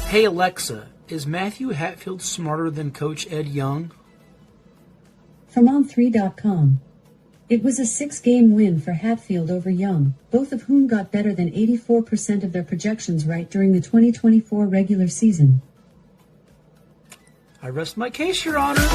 Hey Alexa, is Matthew Hatfield smarter than Coach Ed Young? From On3.com. It was a 6-game win for Hatfield over Young, both of whom got better than 84% of their projections right during the 2024 regular season. I rest my case, Your Honor.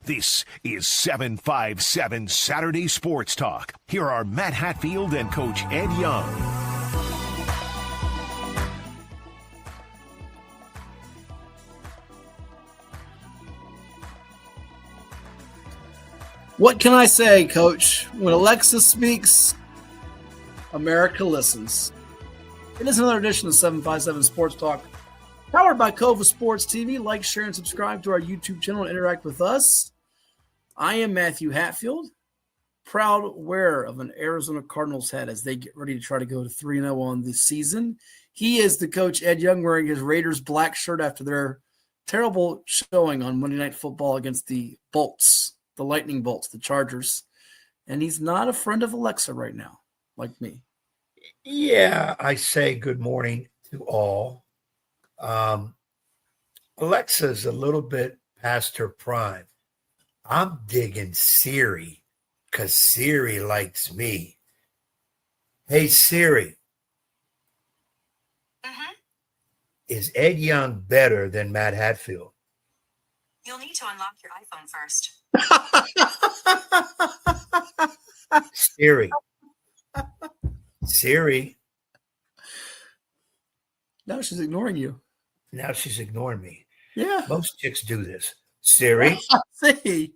This is 757 Saturday Sports Talk. Here are Matt Hatfield and Coach Ed Young. What can I say, Coach? When Alexa speaks, America listens. It is another edition of 757 Sports Talk, powered by Cova Sports TV. Like, share, and subscribe to our YouTube channel and interact with us. I am Matthew Hatfield, proud wearer of an Arizona Cardinals hat as they get ready to try to go to 3-0 on this season. He is the coach, Ed Young, wearing his Raiders black shirt after their terrible showing on Monday Night Football against the Bolts, the Lightning Bolts, the Chargers. And he's not a friend of Alexa right now, like me. Yeah, I say good morning to all. Alexa's a little bit past her prime. I'm digging Siri because Siri likes me. Hey, Siri. Is Ed Young better than Matt Hatfield? You'll need to unlock your iPhone first. Siri. Siri. Now she's ignoring you. Now she's ignoring me. Yeah. Most chicks do this. Siri. See.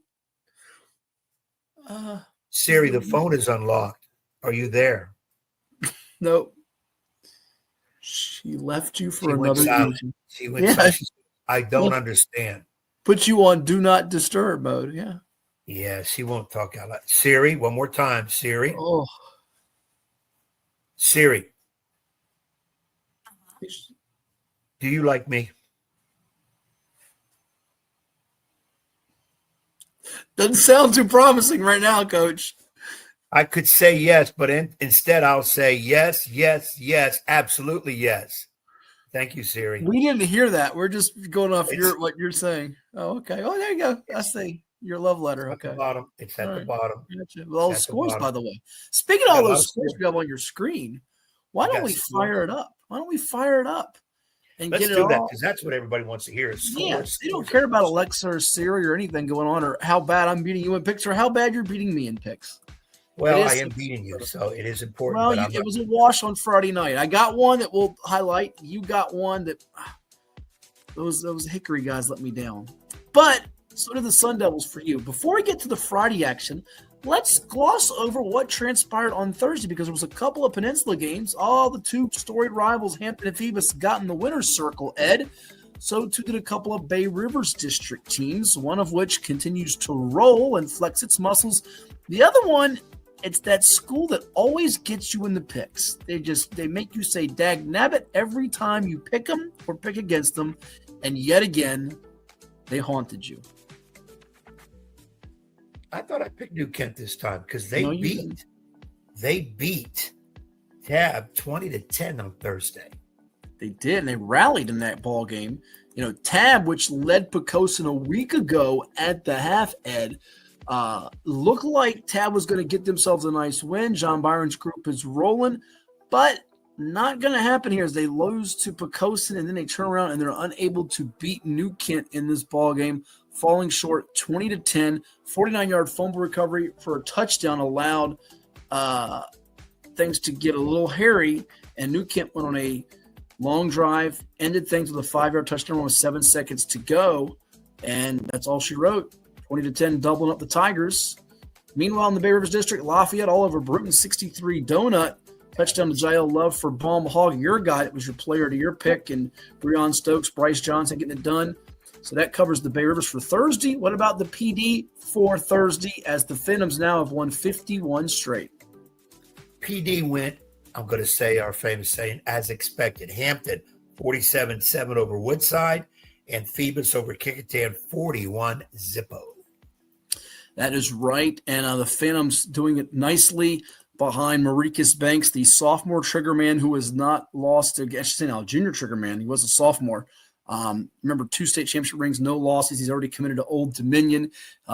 Siri, the phone is unlocked. Are you there? Nope. She left you for She went another silent. reason. She went Yeah. silent. I don't understand. Put you on do not disturb mode. Yeah. Yeah, she won't talk out loud. Siri, one more time. Siri. Oh. Siri. Do you like me? Doesn't sound too promising right now, Coach. I could say yes, but instead I'll say yes, yes, yes, absolutely yes. Thank you, Siri. We didn't hear that. We're just going off what you're saying. Oh, okay. Oh, there you go. I see your love letter. At the Okay. bottom. It's at the bottom. Gotcha. With all the It's at the scores, bottom. by the way. Speaking of all Got a lot those of scores scores. we have on your screen, why We don't got we scores. fire it up? Why don't we fire it up and Let's get it do that all? because that's what everybody wants to hear. Is Yeah, scores, they don't scores, care about scores. Alexa or Siri or anything going on or how bad I'm beating you in picks or how bad you're beating me in picks. Well, It is- I am beating you, so it is important. Well, but I'm it not- was a wash on Friday night. I got one that we'll highlight. You got one that those Hickory guys let me down. But so did the Sun Devils for you. Before we get to the Friday action, let's gloss over what transpired on Thursday because there was a couple of Peninsula games. All the two storied rivals, Hampton and Phoebus, got in the winner's circle, Ed. So too did a couple of Bay Rivers district teams, one of which continues to roll and flex its muscles. The other one, it's that school that always gets you in the picks. They make you say dag nabbit every time you pick them or pick against them. And yet again, they haunted you. I thought I picked New Kent this time because they No, you didn't. beat Tab 20-10 on Thursday. They did, and they rallied in that ball game. You know, Tab, which led Pocosin a week ago at the half, Ed, looked like Tab was going to get themselves a nice win. John Byron's group is rolling, but not going to happen here as they lose to Pocosin, and then they turn around and they're unable to beat New Kent in this ball game, falling short 20-10, 49-yard fumble recovery for a touchdown allowed things to get a little hairy, and New Kent went on a long drive, ended things with a 5-yard touchdown with 7 seconds to go, and that's all she wrote. 20-10, doubling up the Tigers. Meanwhile, in the Bay Rivers District, Lafayette all over Bruton, 63 donut. Touchdown to Jy'Aire Love for Baum Hog, your guy. That was your player to your pick, and Breon Stokes, Bryce Johnson getting it done. So that covers the Bay Rivers for Thursday. What about the PD for Thursday as the Phantoms now have won 51 straight? PD went, I'm going to say our famous saying, as expected. Hampton, 47-7 over Woodside, and Phoebus over Kickingham, 41-0. That is right. And the Phantoms doing it nicely behind Maricus Banks, the sophomore trigger man who has not lost, I should say now, junior trigger man. He was a sophomore. Remember, 2 state championship rings, no losses. He's already committed to Old Dominion.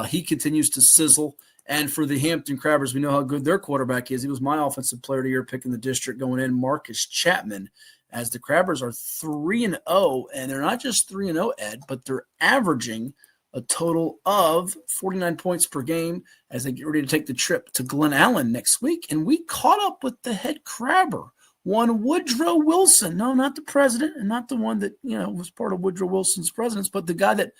He continues to sizzle. And for the Hampton Crabbers, we know how good their quarterback is. He was my offensive player of the year pick in the district going in, Marcus Chapman, as the Crabbers are 3-0. And they're not just 3-0, Ed, but they're averaging a total of 49 points per game as they get ready to take the trip to Glen Allen next week. And we caught up with the head Crabber, one Woodrow Wilson. No, not the president, and not the one that, was part of Woodrow Wilson's presidents, but the guy that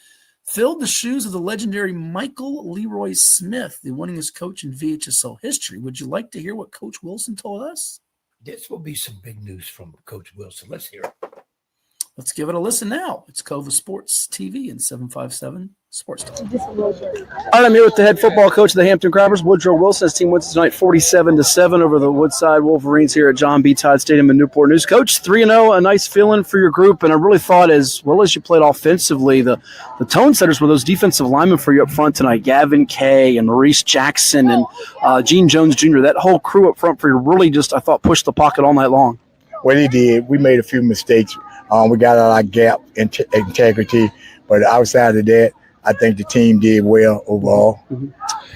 filled the shoes of the legendary Michael Leroy Smith, the winningest coach in VHSL history. Would you like to hear what Coach Wilson told us? This will be some big news from Coach Wilson. Let's hear it. Let's give it a listen now. It's Cova Sports TV and 757 Sports Talk. All right, I'm here with the head football coach of the Hampton Crabbers, Woodrow Wilson. His team wins tonight 47-7 over the Woodside Wolverines here at John B. Todd Stadium in Newport News. Coach, 3-0, a nice feeling for your group, and I really thought as well as you played offensively, the tone setters were those defensive linemen for you up front tonight, Gavin Kay and Maurice Jackson and Gene Jones Jr. That whole crew up front for you really just, I thought, pushed the pocket all night long. Well, he did. We made a few mistakes. We got out our gap integrity, but outside of that, I think the team did well overall. Mm-hmm.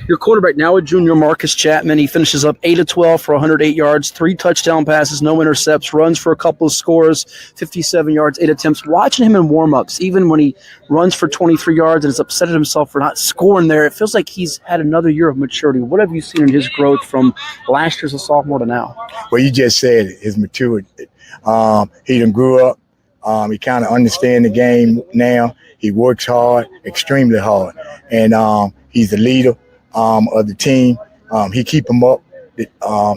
Your quarterback now, a junior, Marcus Chapman. He finishes up 8 of 12 for 108 yards, 3 touchdown passes, no intercepts, runs for a couple of scores, 57 yards, 8 attempts. Watching him in warm-ups, even when he runs for 23 yards and is upset at himself for not scoring there, it feels like he's had another year of maturity. What have you seen in his growth from last year as a sophomore to now? Well, you just said it, his maturity. He done grew up. He kind of understands the game now. He works hard, extremely hard, and he's the leader of the team. He keep him up.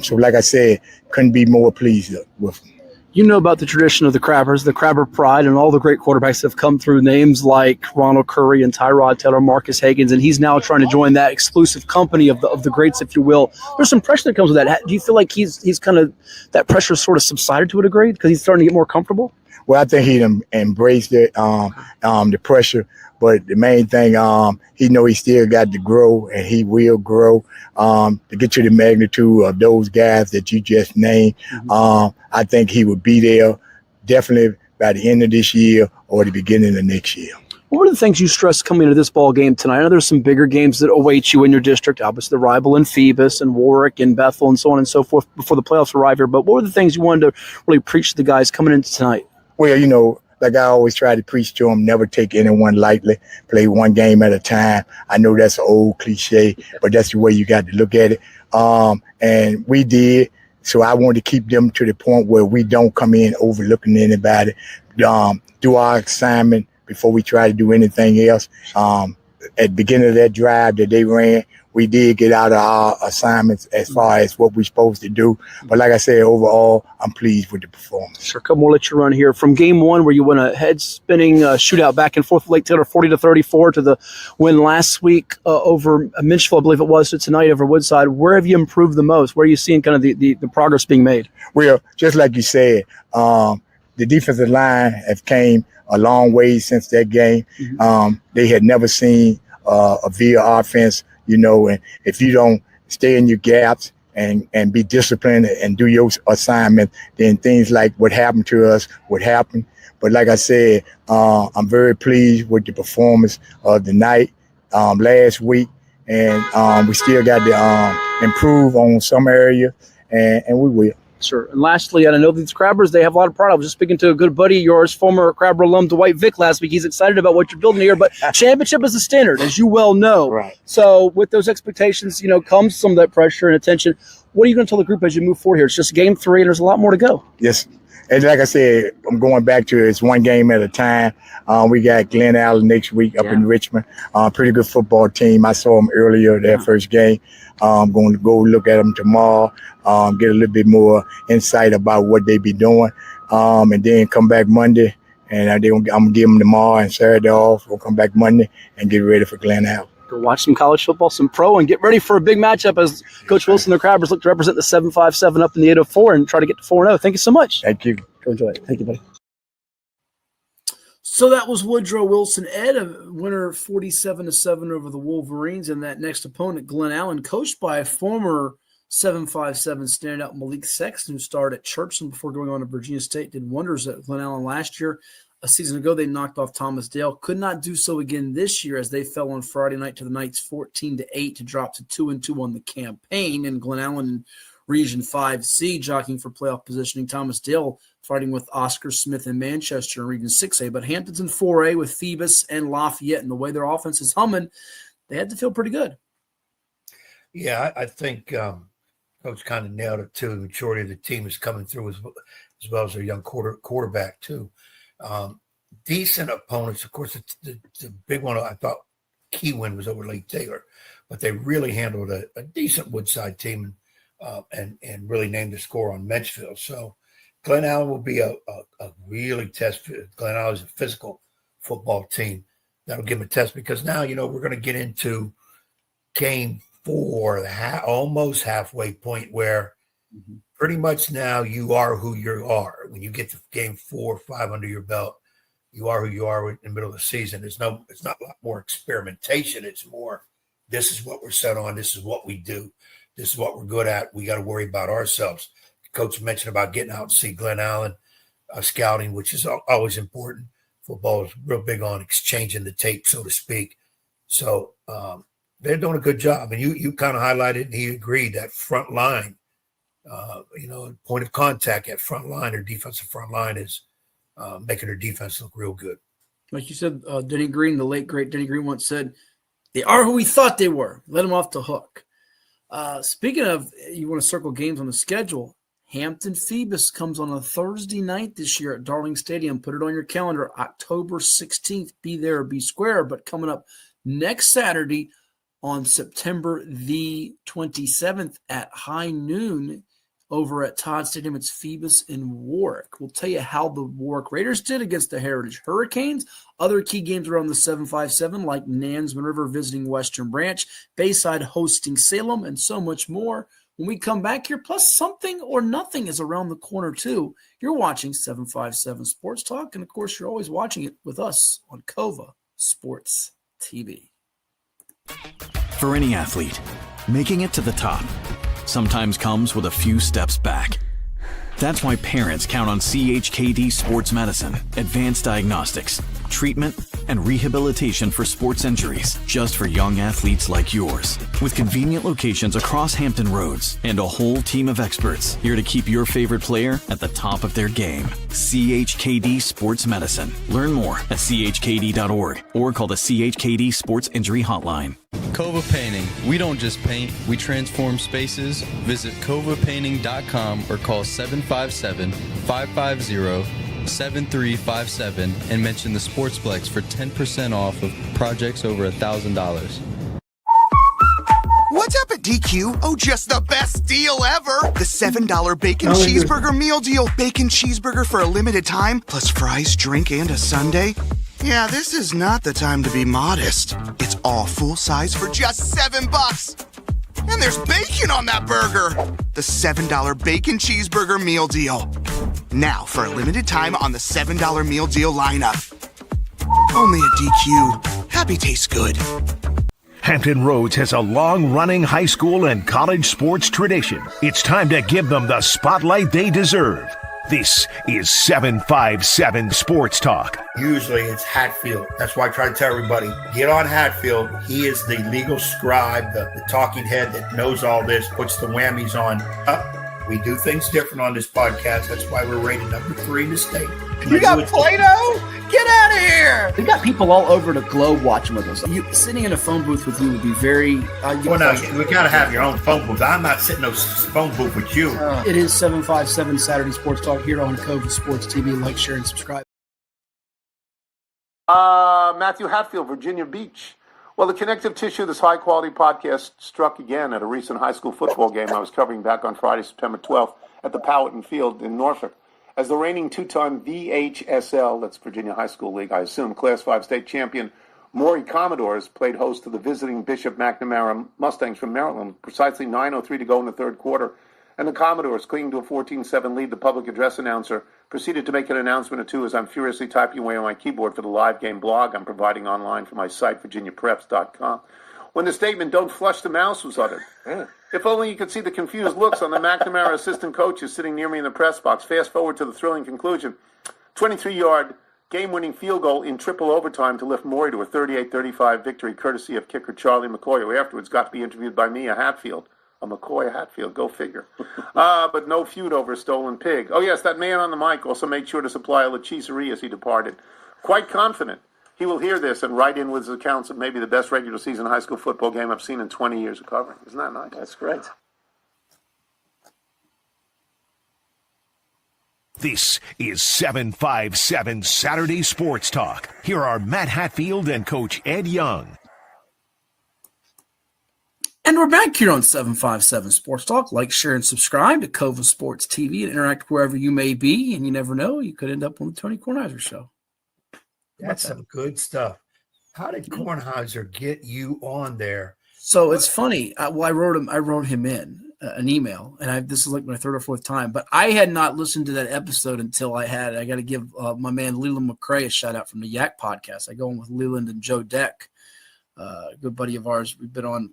So, like I said, couldn't be more pleased with him. You know about the tradition of the Crabbers, the Crabber pride, and all the great quarterbacks that have come through, names like Ronald Curry and Tyrod Taylor, Marcus Hagans, and he's now trying to join that exclusive company of the greats, if you will. There's some pressure that comes with that. Do you feel like he's kind of that pressure sort of subsided to a degree because he's starting to get more comfortable? Well, I think he embraced it, the pressure. But the main thing, he know he still got to grow, and he will grow to get to the magnitude of those guys that you just named. Mm-hmm. I think he will be there definitely by the end of this year or the beginning of next year. What were the things you stressed coming into this ball game tonight? I know there's some bigger games that await you in your district, obviously the rival in Phoebus and Warwick and Bethel and so on and so forth before the playoffs arrive here. But what were the things you wanted to really preach to the guys coming into tonight? Well, like I always try to preach to them, never take anyone lightly, play one game at a time. I know that's an old cliche, but that's the way you got to look at it. And we did. So I want to keep them to the point where we don't come in overlooking anybody, do our assignment before we try to do anything else. At the beginning of that drive that they ran, we did get out of our assignments as far as what we're supposed to do. But like I said, overall, I'm pleased with the performance. Sure, couple more let you run here. From game one where you won a head-spinning shootout back and forth with Lake Taylor, 40-34, to the win last week over Minchville, I believe it was, to tonight over Woodside, where have you improved the most? Where are you seeing kind of the progress being made? Well, just like you said, the defensive line have came a long way since that game. Mm-hmm. They had never seen a VIA offense, and if you don't stay in your gaps and be disciplined and do your assignment, then things like what happened to us would happen. But like I said, I'm very pleased with the performance of the night last week, and we still got to improve on some area, and we will. Sure. And lastly, and I know these Crabbers, they have a lot of pride. I was just speaking to a good buddy of yours, former Crabber alum Dwight Vick last week. He's excited about what you're building here, but championship is the standard, as you well know. Right. So with those expectations, comes some of that pressure and attention. What are you going to tell the group as you move forward here? It's just game 3, and there's a lot more to go. Yes. And like I said, I'm going back to it's one game at a time. We got Glen Allen next week up in Richmond. Pretty good football team. I saw them earlier, their first game. I'm going to go look at them tomorrow, get a little bit more insight about what they be doing, and then come back Monday. And I'm going to give them tomorrow and Saturday off. We'll come back Monday and get ready for Glen Allen. Go watch some college football, some pro, and get ready for a big matchup as Coach Wilson and the Crabbers look to represent the 757 up in the 804 and try to get to 4-0. Thank you so much. Thank you. Go enjoy it. Thank you, buddy. So that was Woodrow Wilson Ed, a winner 47-7 over the Wolverines. And that next opponent, Glen Allen, coached by a former 757 standout Malik Sexton, who started at Churchland before going on to Virginia State, did wonders at Glen Allen last year. A season ago, they knocked off Thomas Dale. Could not do so again this year as they fell on Friday night to the Knights 14-8 to drop to 2-2 on the campaign. And Glen Allen, Region 5C, jockeying for playoff positioning. Thomas Dale fighting with Oscar Smith in Manchester in Region 6A. But Hampton's in 4A with Phoebus and Lafayette. And the way their offense is humming, they had to feel pretty good. Yeah, I think Coach kind of nailed it, too. The majority of the team is coming through as well as their young quarterback, too. Decent opponents. Of course, the big one I thought key win was over Lake Taylor, but they really handled a decent Woodside team and really named the score on Menchfield. So Glen Allen will be a really test. Glen Allen is a physical football team. That'll give them a test because now, we're going to get into game 4, almost halfway point where pretty much now you are who you are. When you get to game 4 or 5 under your belt, you are who you are in the middle of the season. It's not a lot more experimentation. It's more, this is what we're set on. This is what we do. This is what we're good at. We got to worry about ourselves. Coach mentioned about getting out and see Glen Allen scouting, which is always important. Football is real big on exchanging the tape, so to speak. So they're doing a good job. And you kind of highlighted, and he agreed, that front line, point of contact at front line or defensive front line is making their defense look real good. Like you said, Denny Green, the late, great Denny Green once said, they are who we thought they were. Let them off the hook. Speaking of, you want to circle games on the schedule, Hampton Phoebus comes on a Thursday night this year at Darling Stadium. Put it on your calendar, October 16th. Be there or be square. But coming up next Saturday on September the 27th at high noon over at Todd Stadium, it's Phoebus in Warwick. We'll tell you how the Warwick Raiders did against the Heritage Hurricanes. Other key games around the 757 like Nansemond River visiting Western Branch, Bayside hosting Salem, and so much more. When we come back here, plus something or nothing is around the corner too. You're watching 757 Sports Talk, and of course you're always watching it with us on Cova Sports TV. For any athlete, making it to the top sometimes comes with a few steps back. That's why parents count on CHKD Sports Medicine, advanced diagnostics, treatment, and rehabilitation for sports injuries, just for young athletes like yours. With convenient locations across Hampton Roads and a whole team of experts here to keep your favorite player at the top of their game. CHKD Sports Medicine. Learn more at chkd.org or call the CHKD Sports Injury Hotline. Cova Painting. We don't just paint, we transform spaces. Visit covapainting.com or call 757-550-7357 and mention the Sportsplex for 10% off of projects over $1,000. What's up at DQ? Oh, just the best deal ever! The $7 bacon cheeseburger meal deal. Bacon cheeseburger for a limited time, plus fries, drink, and a sundae. Yeah, this is not the time to be modest. It's all full size for just $7. And there's bacon on that burger. The $7 bacon cheeseburger meal deal. Now, for a limited time on the $7 meal deal lineup. Only at DQ. Happy tastes good. Hampton Roads has a long-running high school and college sports tradition. It's time to give them the spotlight they deserve. This is 757 Sports Talk. Usually it's Hatfield. That's why I try to tell everybody, get on Hatfield. He is the legal scribe, the talking head that knows all this, puts the whammies on. We do things different on this podcast. That's why we're rated number 3 in the state. You got Play-Doh? Get out of here! We've got people all over the globe watching with us. Sitting in a phone booth with you would be very... we got to have your own phone booth. I'm not sitting in no phone booth with you. It is 757 Saturday Sports Talk here on Cova Sports TV. Like, share, and subscribe. Matthew Hatfield, Virginia Beach. Well, the connective tissue of this high-quality podcast struck again at a recent high school football game I was covering back on Friday, September 12th at the Powhatan Field in Norfolk. As the reigning two-time VHSL, that's Virginia High School League, I assume, Class 5 state champion, Maury Commodores played host to the visiting Bishop McNamara Mustangs from Maryland. Precisely 9:03 to go in the third quarter. and the Commodores, clinging to a 14-7 lead. The public address announcer proceeded to make an announcement or two as I'm furiously typing away on my keyboard for the live game blog I'm providing online for my site, VirginiaPreps.com. When the statement, "Don't flush the mouse," was uttered. If only you could see the confused looks on the McNamara assistant coaches sitting near me in the press box. Fast forward to the thrilling conclusion. 23-yard game-winning field goal in triple overtime to lift Maury to a 38-35 victory, courtesy of kicker Charlie McCoy, who afterwards got to be interviewed by me, a Hatfield. A McCoy, a Hatfield, go figure. But no feud over a stolen pig. Oh, yes, that man on the mic also made sure to supply a lacheserie as he departed. Quite confident he will hear this and write in with his accounts of maybe the best regular season high school football game I've seen in 20 years of covering. Isn't that nice? That's great. This is 757 Saturday Sports Talk. Here are Matt Hatfield and Coach Ed Young. And we're back here on 757 Sports Talk. Like, share, and subscribe to Cova Sports TV and interact wherever you may be. And you never know, you could end up on the Tony Kornheiser Show. That's some good stuff. How did Kornheiser get you on there? So it's funny. I wrote him in an email, and this is like my third or fourth time. But I had not listened to that episode until I got to give my man Leland McCrae a shout out from the Yak podcast. I go on with Leland and Joe Deck, a good buddy of ours. We've been on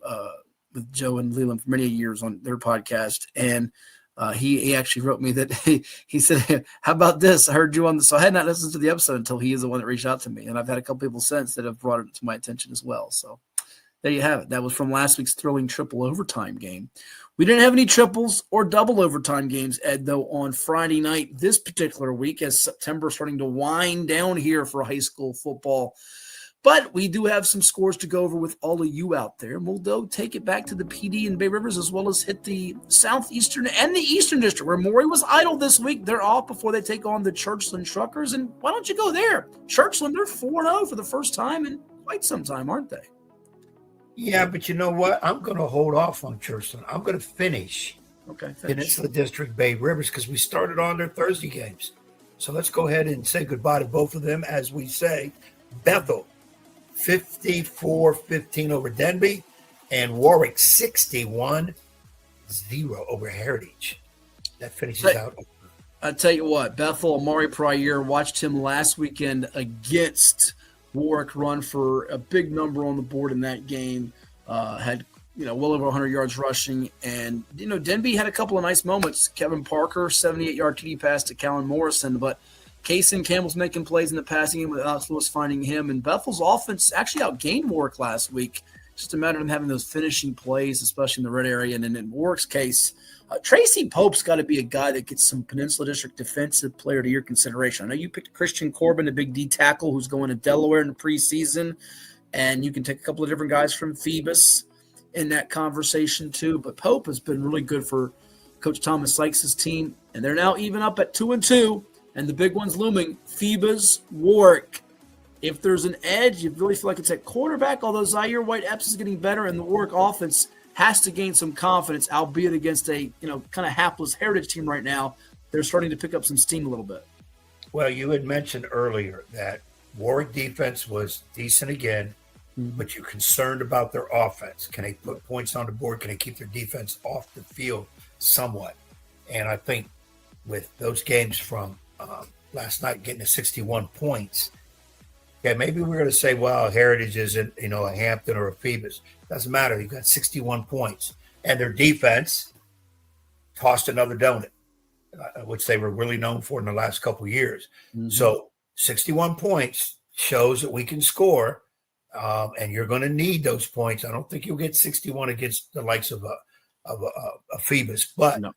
with Joe and Leland for many years on their podcast, and he actually wrote me that he said, "How about this? I heard you on the." So I had not listened to the episode until he is the one that reached out to me, and I've had a couple people since that have brought it to my attention as well. So there you have it. That was from last week's thrilling triple overtime game. We didn't have any triples or double overtime games, Ed, though, on Friday night this particular week, as September is starting to wind down here for high school football. But we do have some scores to go over with all of you out there. And we'll, though, take it back to the PD and Bay Rivers, as well as hit the Southeastern and the Eastern District, where Maury was idle this week. They're off before they take on the Churchland Truckers. And why don't you go there? Churchland, they're 4-0 for the first time in quite some time, aren't they? Yeah, but you know what? I'm going to hold off on Churchland. I'm going to finish Okay, Peninsula District Bay Rivers because we started on their Thursday games. So let's go ahead and say goodbye to both of them. As we say, Bethel 54-15 over Denby, and Warwick 61-0 over Heritage. That finishes out. I tell you what, Bethel, Amari Pryor, watched him last weekend against Warwick run for a big number on the board in that game. Had well over 100 yards rushing, and Denby had a couple of nice moments. Kevin Parker, 78-yard TD pass to Callan Morrison, but Kaysen Campbell's making plays in the passing game with Alex Lewis finding him. And Bethel's offense actually outgained Warwick last week. Just a matter of them having those finishing plays, especially in the red area. And then in Warwick's case, Tracy Pope's got to be a guy that gets some Peninsula District Defensive Player of the Year consideration. I know you picked Christian Corbin, the big D tackle who's going to Delaware in the preseason. And you can take a couple of different guys from Phoebus in that conversation too. But Pope has been really good for Coach Thomas Sykes' team. And they're now even up at 2-2. And the big one's looming, Phoebus, Warwick. If there's an edge, you really feel like it's at quarterback, although Jy'Aire White-Epps is getting better, and the Warwick offense has to gain some confidence, albeit against a kind of hapless Heritage team right now. They're starting to pick up some steam a little bit. Well, you had mentioned earlier that Warwick defense was decent again, but you're concerned about their offense. Can they put points on the board? Can they keep their defense off the field somewhat? And I think with those games from last night getting to 61 points. Okay, maybe we're going to say, well, Heritage isn't, a Hampton or a Phoebus. Doesn't matter. You've got 61 points. And their defense tossed another donut, which they were really known for in the last couple of years. So 61 points shows that we can score, and you're going to need those points. I don't think you'll get 61 against the likes of a Phoebus, but no.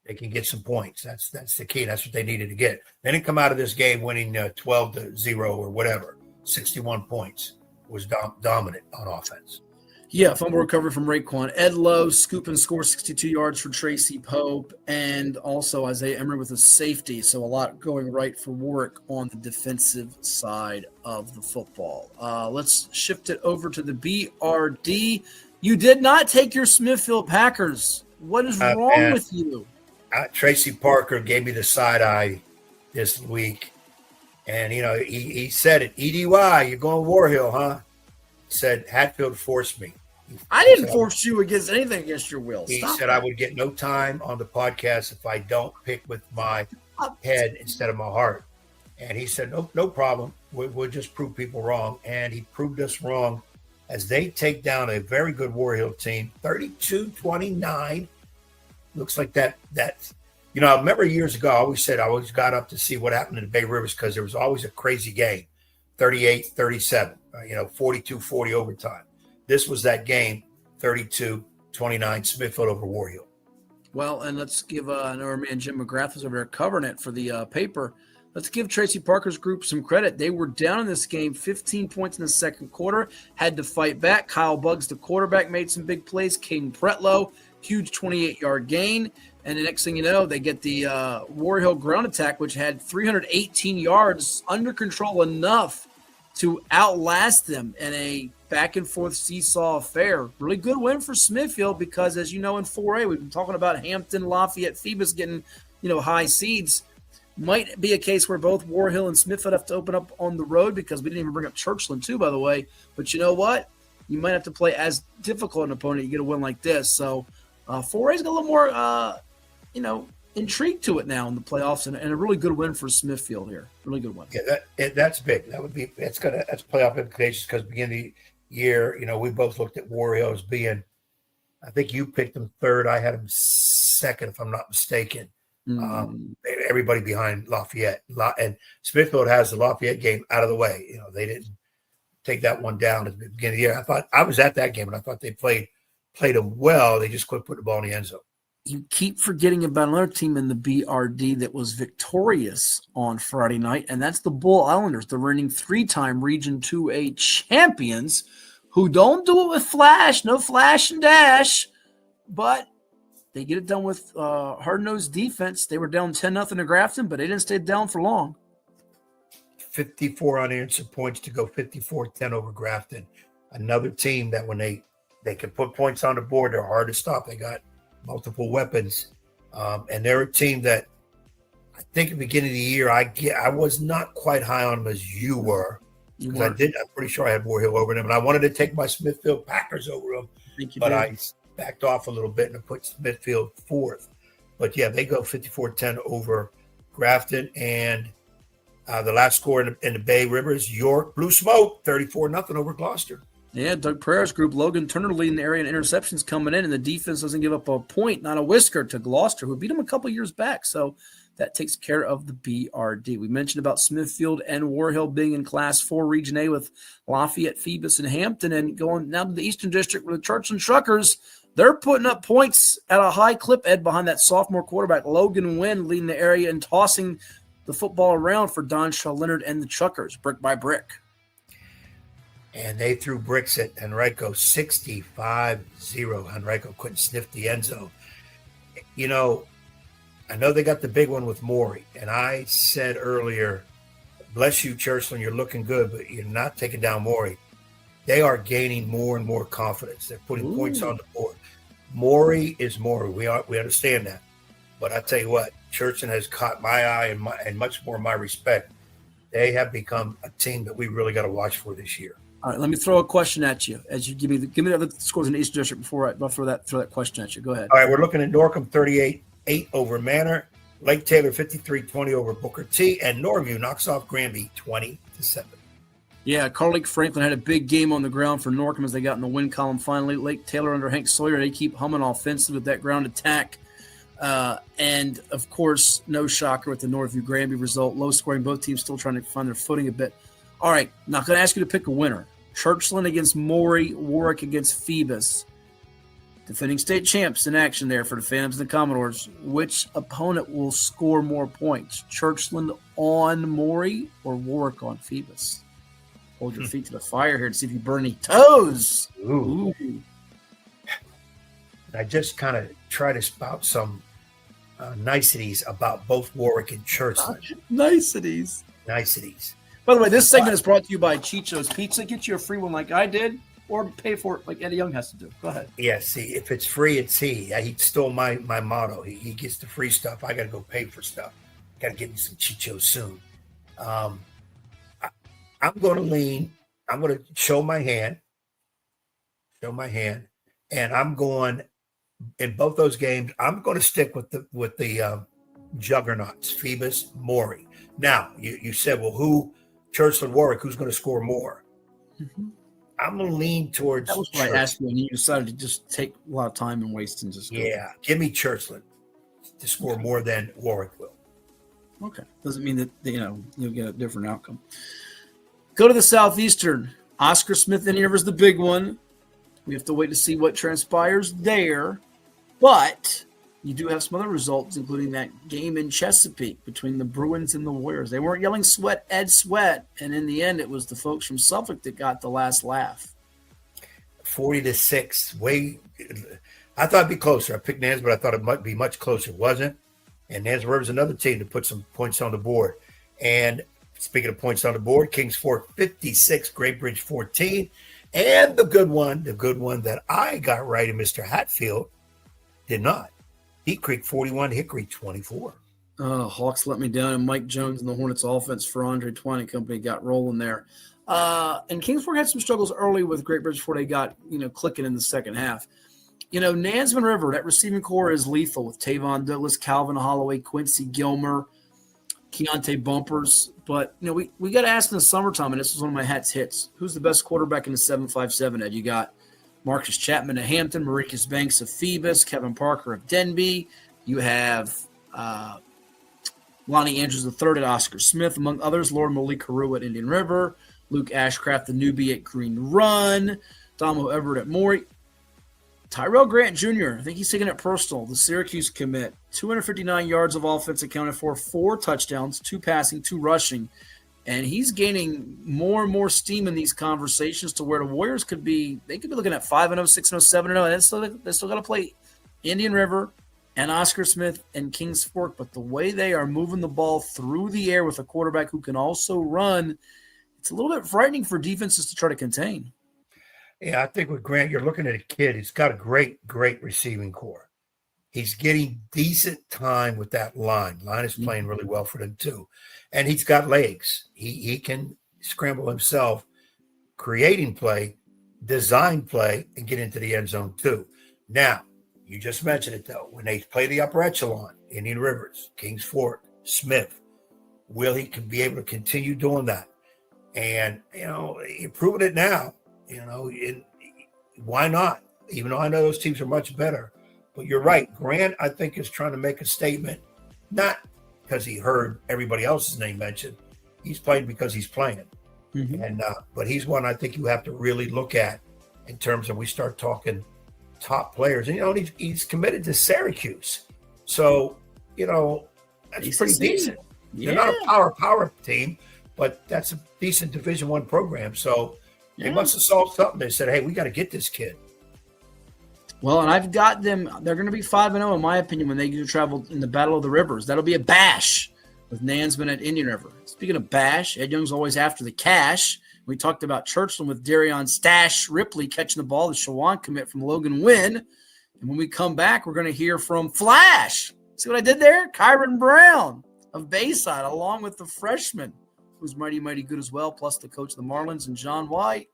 They can get some points. That's the key. That's what they needed to get. They didn't come out of this game winning 12-0 or whatever. 61 points was dominant on offense. Yeah, fumble recovery from Raekwon. Ed Lowe, scoop and score 62 yards for Tracy Pope, and also Isaiah Emery with a safety. So a lot going right for Warwick on the defensive side of the football. Let's shift it over to the BRD. You did not take your Smithfield Packers. What is wrong with you? Tracy Parker gave me the side eye this week. And, he said it. EDY, you're going War Hill, huh? He said, Hatfield forced me. I didn't force you against anything against your will. He Stop said that. I would get no time on the podcast if I don't pick with my head instead of my heart. And he said, no problem. We'll just prove people wrong. And he proved us wrong as they take down a very good War Hill team, 32-29. Looks like that. I remember years ago, I always got up to see what happened in the Bay Rivers because there was always a crazy game, 38-37, 42-40 overtime. This was that game, 32-29, Smithfield over War Hill. Well, and let's give I know our man Jim McGrath was over there covering it for the paper. Let's give Tracy Parker's group some credit. They were down in this game, 15 points in the second quarter, had to fight back. Kyle Buggs, the quarterback, made some big plays. Caden Pretlow, huge 28-yard gain. And the next thing you know, they get the War Hill ground attack, which had 318 yards under control enough to outlast them in a back-and-forth seesaw affair. Really good win for Smithfield because, as you know, in 4A, we've been talking about Hampton, Lafayette, Phoebus getting, high seeds. Might be a case where both War Hill and Smithfield have to open up on the road because we didn't even bring up Churchland, too, by the way. But you know what? You might have to play as difficult an opponent. You get a win like this. So 4A's got a little more intrigue to it now in the playoffs, and a really good win for Smithfield here. Really good win. Yeah, that's big. That's playoff implications because beginning of the year, we both looked at War Hill as being, I think you picked them third. I had them second, if I'm not mistaken. Everybody behind Lafayette, and Smithfield has the Lafayette game out of the way. They didn't take that one down at the beginning of the year. I thought I was at that game, and I thought they played them well. They just couldn't put the ball in the end zone. You keep forgetting about another team in the BRD that was victorious on Friday night, and that's the Bull Islanders, the reigning three-time Region 2A champions, who don't do it with flash, no flash and dash, but they get it done with hard-nosed defense. They were down 10-0 to Grafton, but they didn't stay down for long. 54 unanswered points to go 54-10 over Grafton. Another team that when they can put points on the board, they're hard to stop. They got multiple weapons. And they're a team that I think at the beginning of the year, I was not quite high on them as you were. I'm pretty sure I had War Hill over them. And I wanted to take my Smithfield Packers over them. I backed off a little bit and put Smithfield fourth. But yeah, they go 54-10 over Grafton. And the last score in the Bay River is York Blue Smoke, 34-0 over Gloucester. Yeah, Doug Prayer's group, Logan Turner leading the area in interceptions coming in, and the defense doesn't give up a point, not a whisker, to Gloucester, who beat them a couple years back. So that takes care of the BRD. We mentioned about Smithfield and War Hill being in Class 4 Region A with Lafayette, Phoebus, and Hampton, and going now to the Eastern District with the Churchland Truckers. They're putting up points at a high clip, Ed, behind that sophomore quarterback, Logan Wynn, leading the area and tossing the football around for Don Shaw Leonard and the Truckers, brick by brick. And they threw bricks at Henrico 65-0. Henrico couldn't sniff the end zone. I know they got the big one with Maury. And I said earlier, bless you, Churchland, you're looking good, but you're not taking down Maury. They are gaining more and more confidence. They're putting points on the board. Maury is Maury. We understand that. But I tell you what, Churchland has caught my eye and much more my respect. They have become a team that we really got to watch for this year. All right, let me throw a question at you as you give me the other scores in the Eastern District before I throw that question at you. Go ahead. All right, we're looking at Norcom 38-8 over Manor, Lake Taylor 53-20 over Booker T, and Norview knocks off Granby 20-7. Yeah, Carl Lake Franklin had a big game on the ground for Norcom as they got in the win column finally. Lake Taylor under Hank Sawyer, they keep humming offensively with that ground attack. And, of course, no shocker with the Norview Granby result. Low scoring, both teams still trying to find their footing a bit. All right, not going to ask you to pick a winner. Churchland against Maury, Warwick against Phoebus. Defending state champs in action there for the Phantoms and the Commodores. Which opponent will score more points? Churchland on Maury or Warwick on Phoebus? Hold your feet to the fire here to see if you burn any toes. Ooh. I just kind of try to spout some niceties about both Warwick and Churchland. Niceties. By the way, this segment is brought to you by Chicho's Pizza. Get you a free one like I did, or pay for it like Eddie Young has to do. Go ahead. Yeah, see, if it's free, it's he. He stole my motto. He gets the free stuff. I got to go pay for stuff. Got to get me some Chichos soon. I'm going to lean. I'm going to show my hand. show my hand, and I'm going in both those games. I'm going to stick with the juggernauts, Phoebus, Maury. Now, you said, well, who, Churchland, Warwick, who's going to score more? Mm-hmm. I'm going to lean towards. That was why I asked you, and you decided to just take a lot of time and waste and just. Yeah, give me Churchland to score more than Warwick will. Okay, doesn't mean that you'll get a different outcome. Go to the Southeastern. Oscar Smith Indian River's the big one. We have to wait to see what transpires there, but you do have some other results, including that game in Chesapeake between the Bruins and the Warriors. They weren't yelling "Sweat, Ed, Sweat," and in the end, it was the folks from Suffolk that got the last laugh. 40-6. I thought it'd be closer. I picked Nans, but I thought it might be much closer. It wasn't. And Nans River's another team to put some points on the board. And speaking of points on the board, Kings Fork 56, Great Bridge 14. And the good one that I got right, and Mr. Hatfield did not. Heat Creek 41, Hickory 24. Hawks let me down, and Mike Jones and the Hornets offense for Andre Twine and company got rolling there. And Kings Fork had some struggles early with Great Bridge before they got, clicking in the second half. Nansemond River, that receiving core is lethal with Tavon Douglas, Calvin Holloway, Quincy Gilmer, Keontae Bumpers. But, we got to ask in the summertime, and this was one of my Hats hits, who's the best quarterback in the 7-5-7, Ed? You got Marcus Chapman of Hampton, Maricus Banks of Phoebus, Kevin Parker of Denby. You have Lonnie Andrews III at Oscar Smith, among others, Lord Malik Carew at Indian River, Luke Ashcraft, the newbie at Green Run, Damo Everett at Maury. Tyrell Grant Jr., I think he's taking it personal. The Syracuse commit, 259 yards of offense accounted for, 4 touchdowns, 2 passing, 2 rushing. And he's gaining more and more steam in these conversations to where the Warriors could be looking at 5-0, 6-0, 7-0. And they still got to play Indian River and Oscar Smith and Kings Fork. But the way they are moving the ball through the air with a quarterback who can also run, it's a little bit frightening for defenses to try to contain. Yeah, I think with Grant, you're looking at a kid. He's got a great, great receiving core. He's getting decent time with that line. Line is playing really well for them too. And he's got legs. He can scramble himself, creating play, design play, and get into the end zone too. Now, you just mentioned it though. When they play the upper echelon, Indian Rivers, Kings Fork, Smith, will he can be able to continue doing that? And, you're proving it now. Why not? Even though I know those teams are much better. But you're right. Grant, I think, is trying to make a statement, not because he heard everybody else's name mentioned. He's playing because he's playing. Mm-hmm. And but he's one I think you have to really look at in terms of we start talking top players. And, he's committed to Syracuse. So, that's pretty decent. Yeah. They're not a power team, but that's a decent Division I program. So they must have solved something. They said, hey, we got to get this kid. Well, and I've got them. They're going to be 5-0, in my opinion, when they do travel in the Battle of the Rivers. That'll be a bash with Nansemond at Indian River. Speaking of bash, Ed Young's always after the cash. We talked about Churchland with Darion Stash Ripley catching the ball, the Shawan commit from Logan Wynn. And when we come back, we're going to hear from Flash. See what I did there? Kyron Brown of Bayside, along with the freshman, who's mighty, mighty good as well, plus the coach of the Marlins and John White.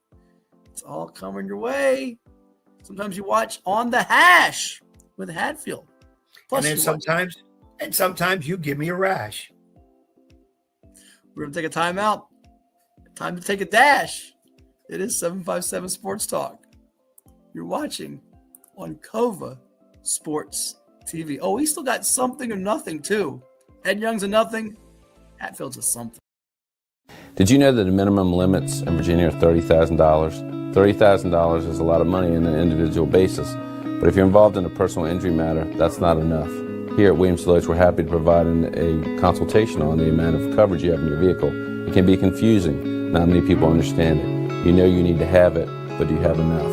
It's all coming your way. Sometimes you watch On the Hash with Hatfield. Plus and then sometimes you give me a rash. We're going to take a timeout. Time to take a dash. It is 757 Sports Talk. You're watching on Cova Sports TV. Oh, we still got something or nothing, too. Ed Young's a nothing. Hatfield's a something. Did you know that the minimum limits in Virginia are $30,000? $30,000 is a lot of money on an individual basis, but if you're involved in a personal injury matter, that's not enough. Here at Williams Lloyd's, we're happy to provide a consultation on the amount of coverage you have in your vehicle. It can be confusing. Not many people understand it. You know you need to have it, but do you have enough?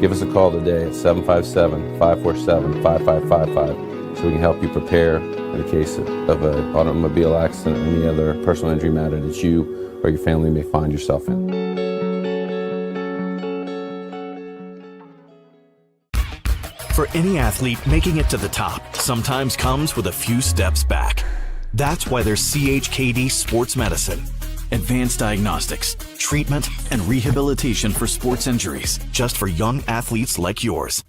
Give us a call today at 757-547-5555 so we can help you prepare in the case of an automobile accident or any other personal injury matter that you or your family may find yourself in. For any athlete, making it to the top sometimes comes with a few steps back. That's why there's CHKD Sports Medicine. Advanced diagnostics, treatment, and rehabilitation for sports injuries, just for young athletes like yours.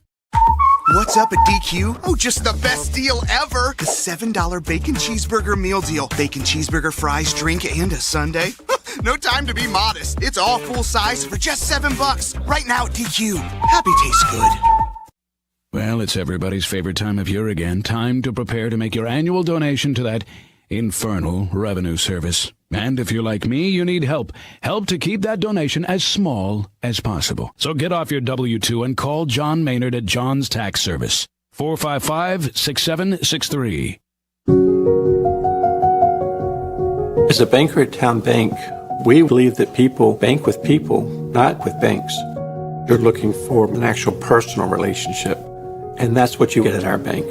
What's up at DQ? Oh, just the best deal ever. The $7 bacon cheeseburger meal deal. Bacon cheeseburger, fries, drink, and a sundae. No time to be modest. It's all full size for just $7. Right now at DQ. Happy tastes good. Well, it's everybody's favorite time of year again. Time to prepare to make your annual donation to that infernal revenue service. And if you're like me, you need help. Help to keep that donation as small as possible. So get off your W-2 and call John Maynard at John's Tax Service. 455-6763. As a banker at Town Bank, we believe that people bank with people, not with banks. You're looking for an actual personal relationship, and that's what you get at our bank.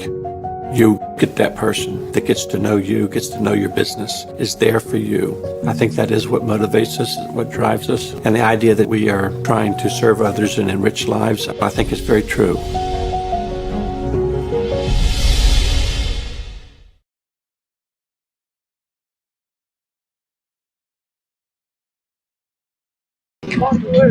You get that person that gets to know you, gets to know your business, is there for you. I think that is what motivates us, what drives us. And the idea that we are trying to serve others and enrich lives, I think is very true. All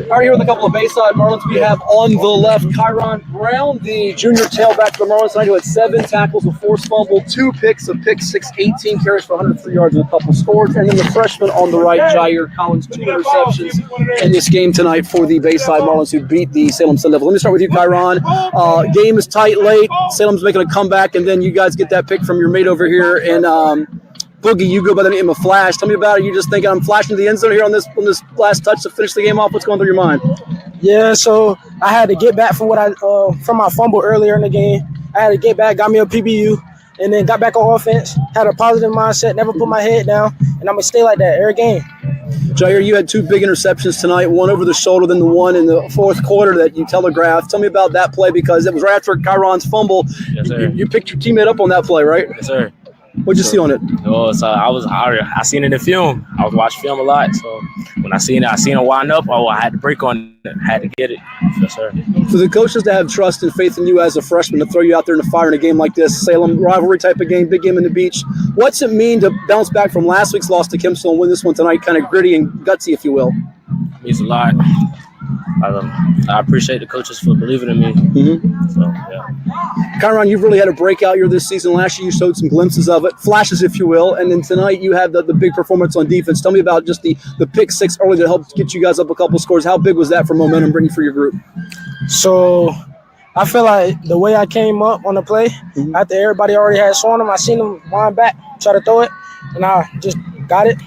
right, here with a couple of Bayside Marlins. We have on the left Kyron Brown, the junior tailback for the Marlins tonight, who had 7 tackles, a forced fumble, 2 picks, a pick six, 18 carries for 103 yards and a couple scores. And then the freshman on the right, Jy'Aire Collins, 2 interceptions in this game tonight for the Bayside Marlins, who beat the Salem Sun Devils. Let me start with you, Kyron. Game is tight late. Salem's making a comeback, and then you guys get that pick from your mate over here. And Boogie, you go by the name of Flash. Tell me about it. You're just thinking, I'm flashing the end zone here on this last touch to finish the game off. What's going through your mind? Yeah, so I had to get back from from my fumble earlier in the game. I had to get back, got me a PBU, and then got back on offense. Had a positive mindset, never put my head down, and I'm gonna stay like that every game. Jy'Aire, you had 2 big interceptions tonight, one over the shoulder, then the one in the fourth quarter that you telegraphed. Tell me about that play, because it was right after Kyron's fumble. Yes, sir. You picked your teammate up on that play, right? Yes, sir. What'd you see on it? Oh, so I seen it in film. I was watching film a lot. So when I seen it wind up. Oh, I had to break on it. I had to get it. Yes, sir. For the coaches to have trust and faith in you as a freshman to throw you out there in the fire in a game like this, Salem rivalry type of game, big game in the beach. What's it mean to bounce back from last week's loss to Kimsel and win this one tonight, kind of gritty and gutsy, if you will? It means a lot. I appreciate the coaches for believing in me. Mm-hmm. So, yeah. Kyron, you've really had a breakout year this season. Last year you showed some glimpses of it, flashes, if you will, and then tonight you had the big performance on defense. Tell me about just the pick six early that helped get you guys up a couple scores. How big was that for momentum bringing for your group? So I feel like the way I came up on the play, after everybody already had sworn them, I seen them wind back, try to throw it, and I just got it,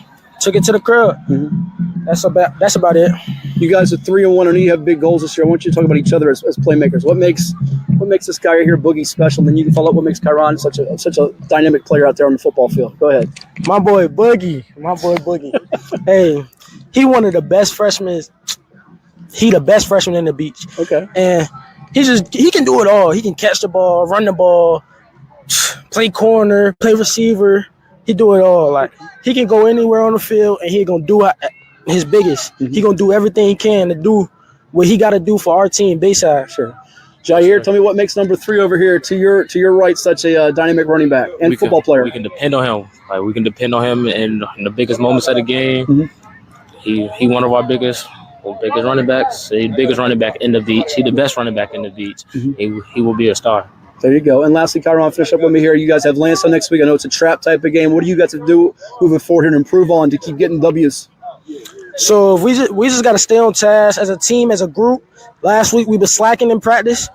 took it to the crib. Mm-hmm. That's about it. You guys are 3-1, and you have big goals this year. I want you to talk about each other as playmakers. What makes this guy right here, Boogie, special? And then you can follow up what makes Kyron such a dynamic player out there on the football field. Go ahead. My boy Boogie. Hey, he one of the best freshmen. He the best freshman in the beach. Okay. And he can do it all. He can catch the ball, run the ball, play corner, play receiver. He do it all. Like, he can go anywhere on the field, and he gonna do his biggest. Mm-hmm. He gonna do everything he can to do what he got to do for our team, Bayside. Sure. Jy'Aire, tell me what makes number 3 over here to your right such a dynamic running back and football player. We can depend on him. Like, we can depend on him in the biggest moments of the game. Mm-hmm. He one of our biggest running backs. He's the biggest running back in the beach. He's the best running back in the beach. Mm-hmm. He will be a star. There you go. And lastly, Kyron, finish up with me here. You guys have Lansdowne next week. I know it's a trap type of game. What do you got to do moving forward here and improve on to keep getting W's? So we just got to stay on task as a team, as a group. Last week we were slacking in practice.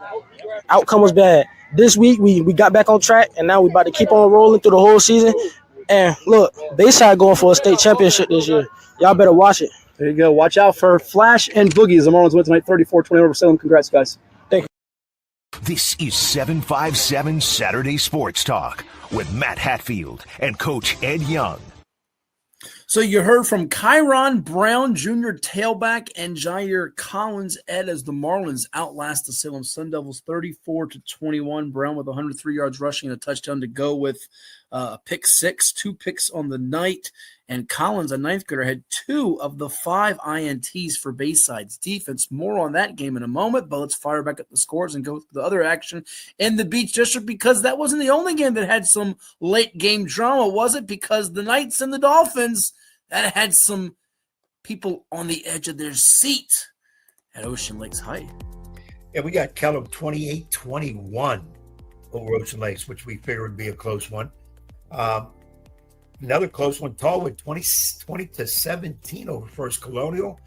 Outcome was bad. This week we got back on track, and now we about to keep on rolling through the whole season. And look, Bayside going for a state championship this year. Y'all better watch it. There you go. Watch out for Flash and Boogie as the Marlins win tonight, 34-20 over Salem. Congrats, guys. Thank you. This is 757 Saturday Sports Talk with Matt Hatfield and Coach Ed Young. So you heard from Kyron Brown, junior tailback, and Jy'Aire Collins, Ed, as the Marlins outlast the Salem Sun Devils 34-21. Brown with 103 yards rushing and a touchdown to go with a pick six, 2 picks on the night. And Collins, a ninth grader, had 2 of the 5 INTs for Bayside's defense. More on that game in a moment, but let's fire back up the scores and go to the other action in the Beach District, because that wasn't the only game that had some late game drama, was it? Because the Knights and the Dolphins, that had some people on the edge of their seat at Ocean Lakes High. Yeah, we got Kellam 28-21 over Ocean Lakes, which we figured would be a close one. Another close one, Tallwood 20-17 over First Colonial.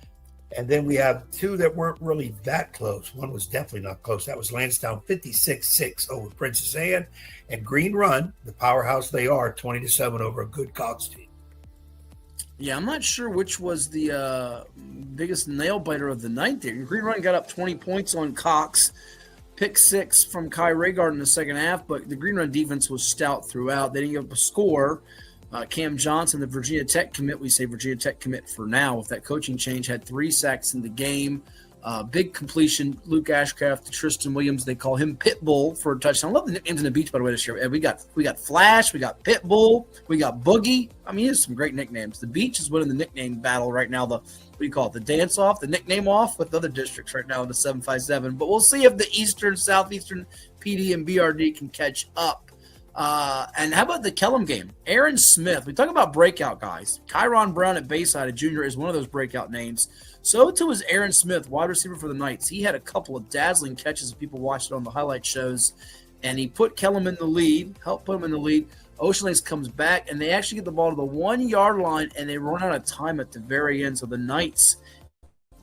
And then we have two that weren't really that close. One was definitely not close. That was Lansdowne 56-6 over Princess Anne. And Green Run, the powerhouse they are, 20-7 over a good Cox team. Yeah, I'm not sure which was the biggest nail biter of the night there. Green Run got up 20 points on Cox. Pick 6 from Kai Raygard in the second half, but the Green Run defense was stout throughout. They didn't give up a score. Cam Johnson, the Virginia Tech commit, we say Virginia Tech commit for now with that coaching change, had 3 sacks in the game. Big completion, Luke Ashcraft to Tristan Williams. They call him Pitbull for a touchdown. I love the nicknames in the beach, by the way, this year. And we got Flash, we got Pitbull, we got Boogie. I mean, there's some great nicknames. The beach is winning the nickname battle right now. What do you call it? The dance off, the nickname off with other districts right now in the 757. But we'll see if the Eastern, Southeastern PD and BRD can catch up. And how about the Kellam game? Aaron Smith. We talk about breakout guys. Kyron Brown at Bayside, a junior, is one of those breakout names. So too is Aaron Smith, wide receiver for the Knights. He had a couple of dazzling catches. People watched it on the highlight shows, and he put Kellam in the lead, helped put him in the lead. Ocean Lakes comes back, and they actually get the ball to the 1-yard line, and they run out of time at the very end. So the Knights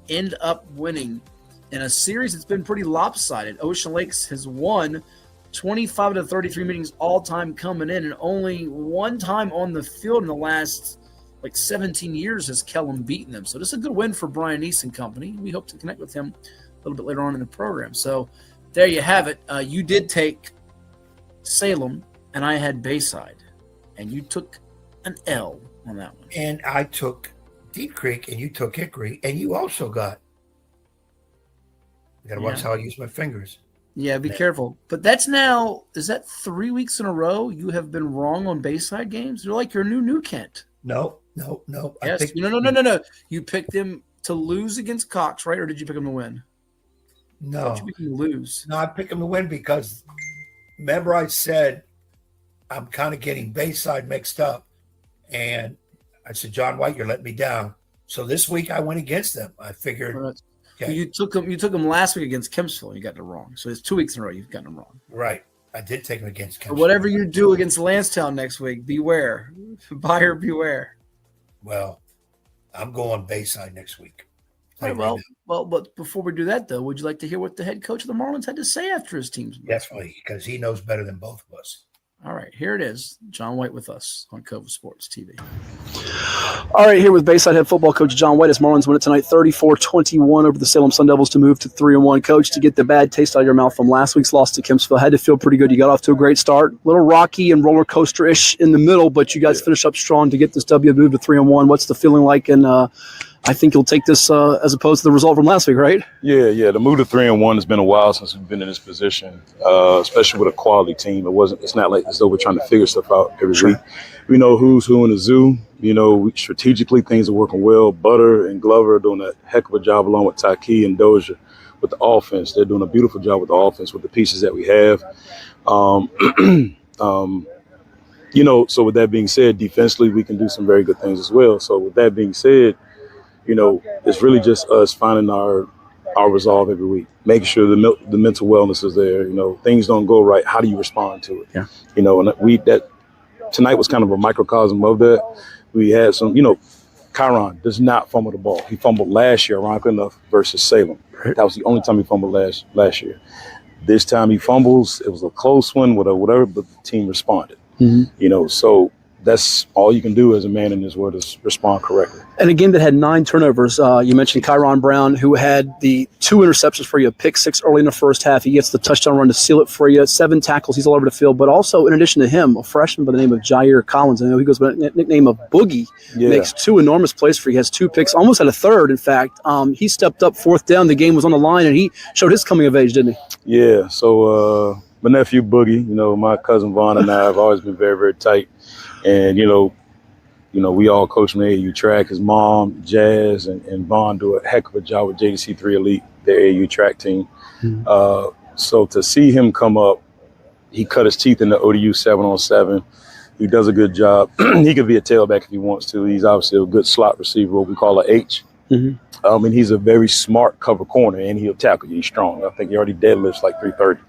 end up winning in a series that's been pretty lopsided. Ocean Lakes has won 25 to 33 meetings all time coming in, and only one time on the field in the last 17 years has Kellam beaten them. So this is a good win for Brian Neas and company. We hope to connect with him a little bit later on in the program. So there you have it. You did take Salem, and I had Bayside, and you took an L on that one. And I took Deep Creek, and you took Hickory, and you also got. You got to watch how I use my fingers. Yeah, be careful. But that's now, is that 3 weeks in a row you have been wrong on Bayside games? You're like your new Kent. No. Yes. No. You picked them to lose against Cox, right? Or did you pick them to win? No. You picked them to lose. No, I picked them to win because remember I said I'm kind of getting Bayside mixed up. And I said, John White, you're letting me down. So this week I went against them. I figured. Right. Okay. You took them last week against Kempsville, and you got it wrong. So it's 2 weeks in a row you've gotten them wrong. Right. I did take them against Kempsville. But whatever you do against Lansdowne next week, beware. Buyer beware. Well, I'm going Bayside next week. Right, well, but before we do that, though, would you like to hear what the head coach of the Marlins had to say after his team's win? Definitely, because he knows better than both of us. All right, here it is. John White with us on Cova Sports TV. All right, here with Bayside head football coach John White as Marlins win it tonight 34-21 over the Salem Sun Devils to move to 3-1. Coach, to get the bad taste out of your mouth from last week's loss to Kempsville, had to feel pretty good. You got off to a great start. A little rocky and roller coaster-ish in the middle, but you guys finished up strong to get this W moved to 3-1. What's the feeling like? And I think you'll take this as opposed to the result from last week, right? Yeah. The move to 3-1 has been a while since we've been in this position, especially with a quality team. It's not like as though we're trying to figure stuff out every week. We know who's who in the zoo. Strategically things are working well. Butter and Glover are doing a heck of a job along with Taki and Dozier with the offense. They're doing a beautiful job with the offense with the pieces that we have. So with that being said, defensively we can do some very good things as well. So with that being said, it's really just us finding our resolve every week, making sure the mental wellness is there. Things don't go right. How do you respond to it? Yeah. And tonight was kind of a microcosm of that. We had some, Kyron does not fumble the ball. He fumbled last year, ironically enough, versus Salem. Right. That was the only time he fumbled last year. This time he fumbles. It was a close one, whatever, but the team responded. Mm-hmm. So that's all you can do as a man in this world is respond correctly. And a game that had 9 turnovers. You mentioned Kyron Brown, who had the 2 interceptions for you, a pick 6 early in the first half. He gets the touchdown run to seal it for you. 7 tackles. He's all over the field. But also, in addition to him, a freshman by the name of Jy'Aire Collins. I know he goes by the nickname of Boogie. Yeah. Makes 2 enormous plays for you. He has 2 picks, almost had a third, in fact. He stepped up 4th down. The game was on the line, and he showed his coming of age, didn't he? Yeah. So my nephew Boogie, my cousin Vaughn and I have always been very, very tight. And, we all coach him AAU track. His mom, Jazz, and Vaughn do a heck of a job with JDC3 Elite, their AAU track team. Mm-hmm. So to see him come up, he cut his teeth in the ODU 7-on-7. He does a good job. He could be a tailback if he wants to. He's obviously a good slot receiver, what we call a H. And he's a very smart cover corner, and he'll tackle you. He's strong. I think he already deadlifts like 330.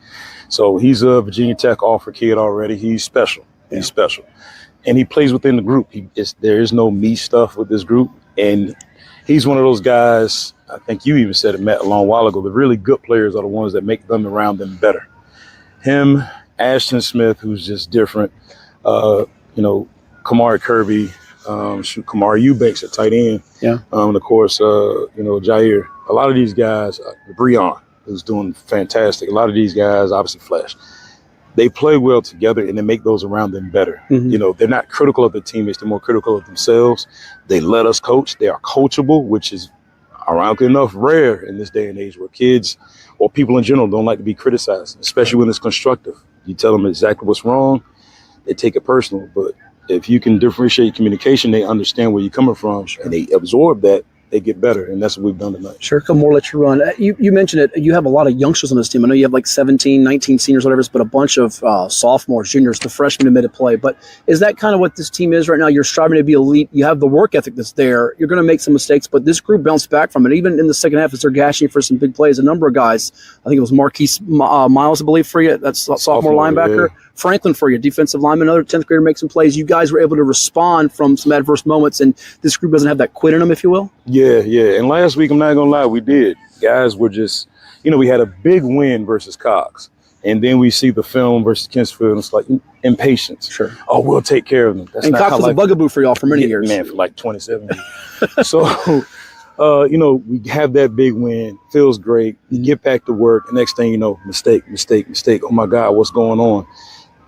So he's a Virginia Tech offer kid already. He's special. He's special. And he plays within the group. There is no me stuff with this group. And he's one of those guys, I think you even said it, Matt, a long while ago, the really good players are the ones that make them around them better. Him, Ashton Smith, who's just different, Kamari Kirby, Kamari Eubanks at tight end. And of course, Jy'Aire. A lot of these guys, Breon, who's doing fantastic. A lot of these guys, obviously Flash, they play well together and they make those around them better. They're not critical of the teammates, they're more critical of themselves. They let us coach. They are coachable, which is ironically enough rare in this day and age where kids or people in general don't like to be criticized, especially when it's constructive. You tell them exactly what's wrong, they take it personal. But if you can differentiate communication, they understand where you're coming from and they absorb that, they get better. And that's what we've done tonight. Sure. Come more, let you run. You mentioned it. You have a lot of youngsters on this team. I know you have like 17, 19 seniors, whatever, but a bunch of sophomores, juniors, the freshmen admitted play. But is that kind of what this team is right now? You're striving to be elite. You have the work ethic that's there. You're going to make some mistakes, but this group bounced back from it. Even in the second half, as they're gashing for some big plays, a number of guys, I think it was Marquise Miles, I believe, for you. That's sophomore linebacker. Yeah. Franklin for you, defensive lineman, another 10th grader, make some plays. You guys were able to respond from some adverse moments, and this group doesn't have that quit in them, if you will? Yeah. And last week, I'm not going to lie, we did. Guys were just, we had a big win versus Cox, and then we see the film versus Kempsville, and it's like impatience. Sure. Oh, we'll take care of them. That's and not Cox was a bugaboo for y'all for many years. Man, for like 27 years. So, we have that big win. Feels great. You get back to work, and next thing you know, mistake. Oh, my God, what's going on?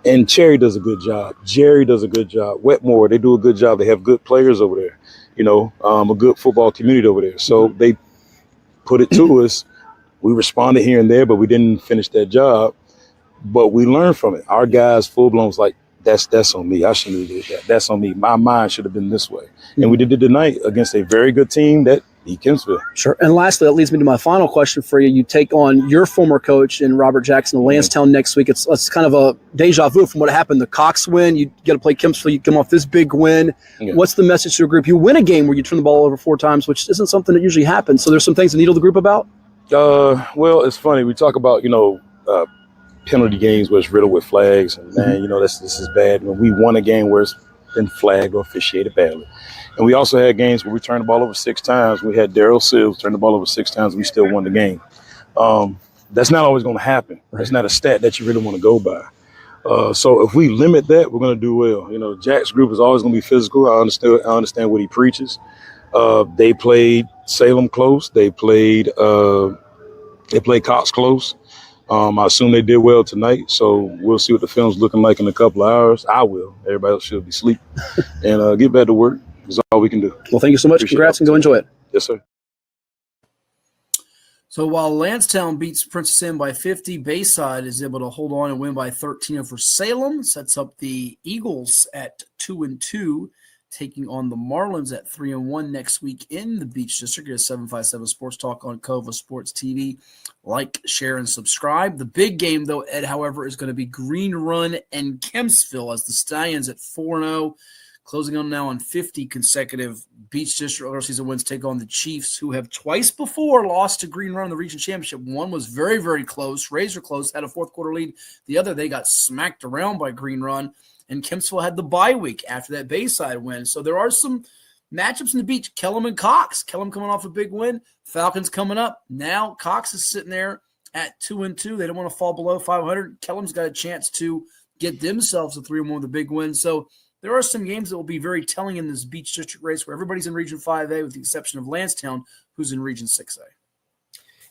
And Cherry does a good job. Jerry does a good job. Wetmore, they do a good job. They have good players over there, a good football community over there. So they put it to us. We responded here and there, but we didn't finish that job. But we learned from it. Our guys full-blown was like, that's on me. I shouldn't have did that. That's on me. My mind should have been this way. And we did it tonight against a very good team that beat Kempsville. Sure. And lastly, that leads me to my final question for you. You take on your former coach in Robert Jackson, Lansdowne next week. It's kind of a deja vu from what happened. The Cox win, you get to play Kempsville, you come off this big win. Yeah. What's the message to your group? You win a game where you turn the ball over 4 times, which isn't something that usually happens. So there's some things to needle the group about? Well, it's funny. We talk about, penalty games where it's riddled with flags, and man, this is bad. When we won a game where it's been flagged or officiated badly, and we also had games where we turned the ball over 6 times. We had Daryl Sills turn the ball over 6 times. We still won the game. That's not always going to happen. That's not a stat that you really want to go by. So if we limit that, we're going to do well. Jack's group is always going to be physical. I understand what he preaches. They played Salem close. They played Cox close. I assume they did well tonight, so we'll see what the film's looking like in a couple of hours. I will. Everybody else should be asleep. And get back to work. That's all we can do. Well, thank you so much. Congrats, and go enjoy it. Yes, sir. So while Lansdowne beats Princess Anne by 50, Bayside is able to hold on and win by 13 over Salem. Sets up the Eagles at 2-2, taking on the Marlins at 3-1 next week in the Beach District. It's 757 Sports Talk on Cova Sports TV. Like, share, and subscribe. The big game, though, Ed, however, is going to be Green Run and Kempsville as the Stallions at 4-0, closing on now on 50 consecutive Beach District regular season wins, take on the Chiefs, who have twice before lost to Green Run in the region championship. One was very, very close, razor close, had a fourth quarter lead. The other, they got smacked around by Green Run. And Kempsville had the bye week after that Bayside win. So there are some matchups in the Beach. Kellam and Cox. Kellam coming off a big win. Falcons coming up. Now Cox is sitting there at 2-2. They don't want to fall below 500. Kellam's got a chance to get themselves a 3-1 with a big win. So there are some games that will be very telling in this Beach District race where everybody's in Region 5A with the exception of Lansdowne, who's in Region 6A.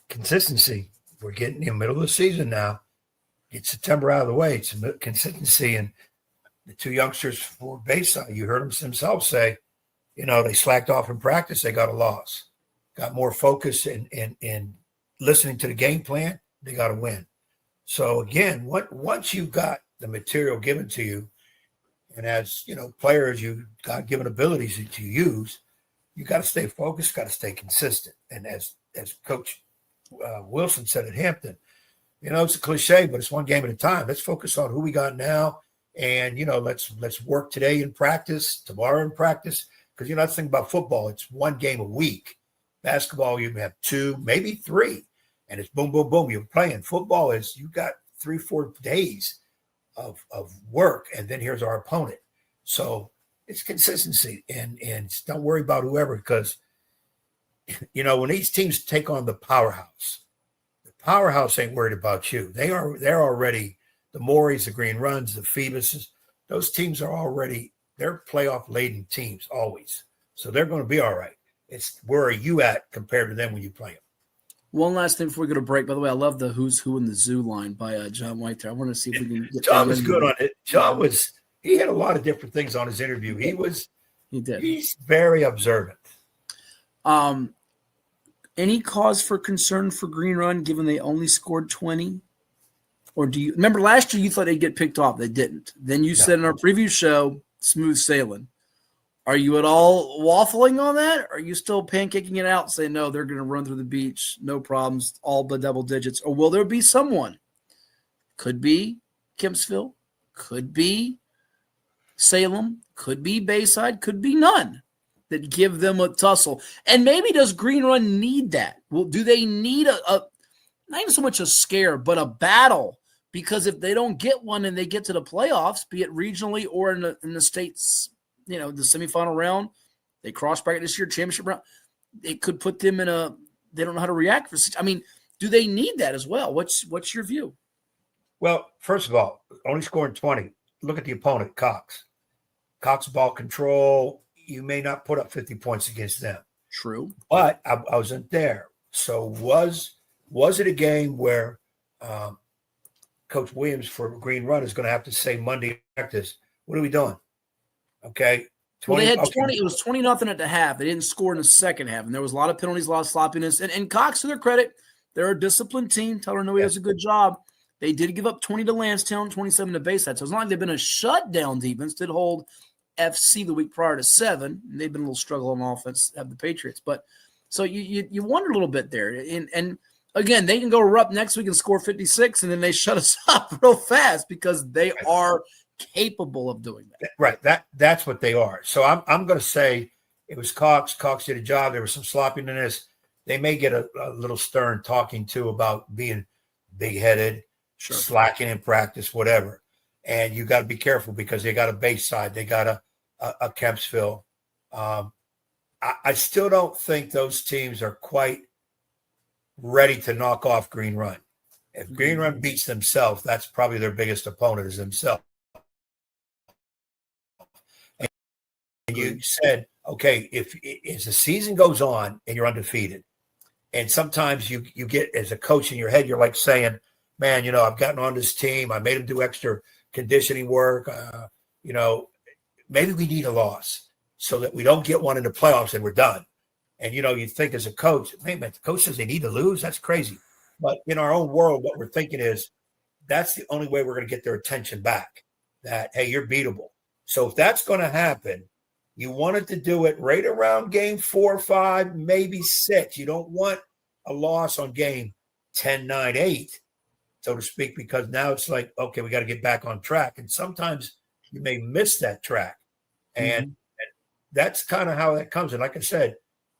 Consistency. We're getting in the middle of the season now. Get September out of the way. It's consistency. And the 2 youngsters for Bayside, you heard them themselves say, they slacked off in practice. They got a loss. Got more focus in listening to the game plan. They got a win. So, again, once you've got the material given to you, and as, players, you got given abilities to use, you got to stay focused, got to stay consistent. And as Coach Wilson said at Hampton, it's a cliche, but it's one game at a time. Let's focus on who we got now And, let's work today in practice, tomorrow in practice. Because, that's the thing about football. It's one game a week. Basketball, you have 2, maybe 3. And it's boom, boom, boom. You're playing. Football is you got 3-4 days of work. And then here's our opponent. So it's consistency. And don't worry about whoever, because, when these teams take on the powerhouse ain't worried about you. They're already the Morys, the Green Runs, the Phoebuses. Those teams are already, they're playoff-laden teams always. So they're going to be all right. It's where are you at compared to them when you play them? One last thing before we go to break. By the way, I love the Who's Who in the Zoo line by John White there. I want to see if we can get John was good on it. He had a lot of different things on his interview. He did. He's very observant. Any cause for concern for Green Run given they only scored 20? Or do you remember last year you thought they'd get picked off? They didn't. Then you said in our preview show, smooth sailing. Are you at all waffling on that? Or are you still pancaking it out, saying, no, they're going to run through the beach, no problems, all the double digits? Or will there be someone? Could be Kempsville, could be Salem, could be Bayside, could be none that give them a tussle. And maybe does Green Run need that? Well, do they need a not even so much a scare, but a battle? Because if they don't get one and they get to the playoffs, be it regionally or in the states, the semifinal round, they cross bracket this year, championship round, it could put them in they don't know how to react. Do they need that as well? What's your view? Well, first of all, only scoring 20. Look at the opponent, Cox. Cox ball control. You may not put up 50 points against them. True. But I wasn't there. So was it a game where Coach Williams for Green Run is going to have to say Monday practice, what are we doing? Okay. 20, they had 20. It was 20-0 at the half. They didn't score in the second half, and there was a lot of penalties, a lot of sloppiness. And Cox, to their credit, they're a disciplined team. Tyler Noe does a good job. They did give up 20 to Lansdowne, 27 to Bayside. So it's not like they've been a shutdown defense. Did hold FC the week prior to 7. And they've been a little struggle on offense, have the Patriots. But so you wonder a little bit there. And again, they can go up next week and score 56, and then they shut us up real fast because they are capable of doing that. Right. That's what they are. So I'm going to say it was Cox. Cox did a job. There was some sloppiness. They may get a little stern talking to about being big-headed, slacking in practice, whatever. And you got to be careful because they got a Bayside. They got a Kempsville. I still don't think those teams are quite ready to knock off Green Run. If Green Run beats themselves, that's probably their biggest opponent is themselves. And you said, okay, if as the season goes on and you're undefeated, and sometimes you get as a coach in your head, you're like saying, man, I've gotten on this team. I made them do extra conditioning work. Maybe we need a loss so that we don't get one in the playoffs and we're done. And, you think as a coach, man, the coach says they need to lose. That's crazy. But in our own world, what we're thinking is that's the only way we're going to get their attention back, that, hey, you're beatable. So if that's going to happen, you wanted to do it right around game 4 or 5, maybe 6. You don't want a loss on game 10, 9, 8, so to speak, because now it's like, okay, we got to get back on track. And sometimes you may miss that track. And that's kind of how that comes. And like I said,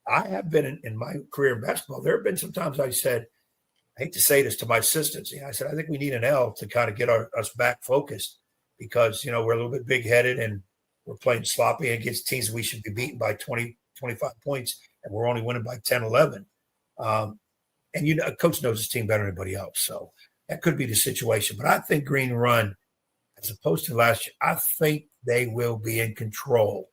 I have been in my career in basketball. There have been some times I said, I hate to say this to my assistants. I said, I think we need an L to kind of get us back focused because, we're a little bit big-headed and we're playing sloppy against teams we should be beaten by 20, 25 points, and we're only winning by 10, 11. And a coach knows his team better than anybody else. So that could be the situation. But I think Green Run, as opposed to last year, I think they will be in control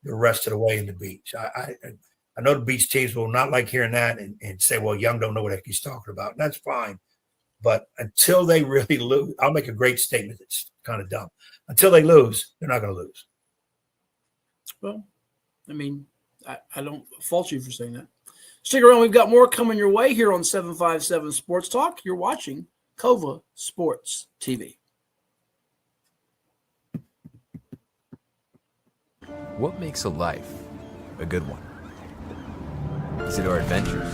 the rest of the way in the beach. I know the beach teams will not like hearing that and say, well, Young don't know what he's talking about. And that's fine. But until they really lose, I'll make a great statement that's kind of dumb. Until they lose, they're not going to lose. Well, I mean, I don't fault you for saying that. Stick around. We've got more coming your way here on 757 Sports Talk. You're watching Cova Sports TV. What makes a life a good one? Is it our adventures?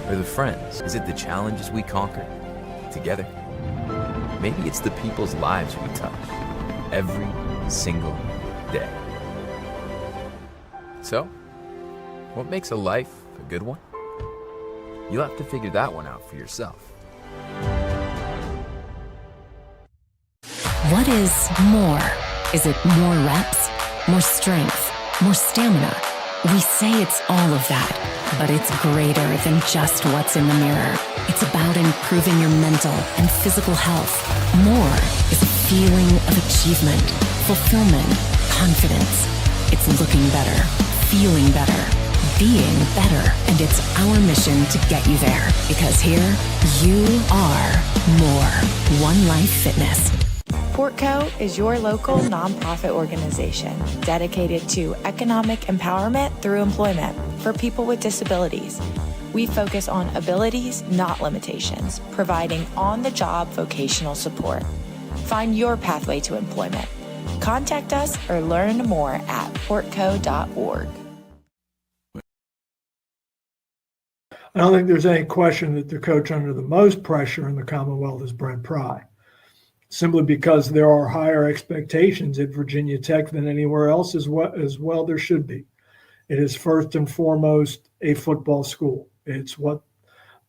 Or the friends? Is it the challenges we conquer together? Maybe it's the people's lives we touch every single day. So, what makes a life a good one? You'll have to figure that one out for yourself. What is more? Is it more reps, more strength, more stamina? We say it's all of that, but it's greater than just what's in the mirror. It's about improving your mental and physical health. More is a feeling of achievement, fulfillment, confidence. It's looking better, feeling better, being better, and it's our mission to get you there. Because here, you are more. One Life Fitness. Portco is your local nonprofit organization dedicated to economic empowerment through employment for people with disabilities. We focus on abilities, not limitations, providing on-the-job vocational support. Find your pathway to employment. Contact us or learn more at portco.org. I don't think there's any question that the coach under the most pressure in the Commonwealth is Brent Pry, simply because there are higher expectations at Virginia Tech than anywhere else as well there should be. It is first and foremost a football school. It's what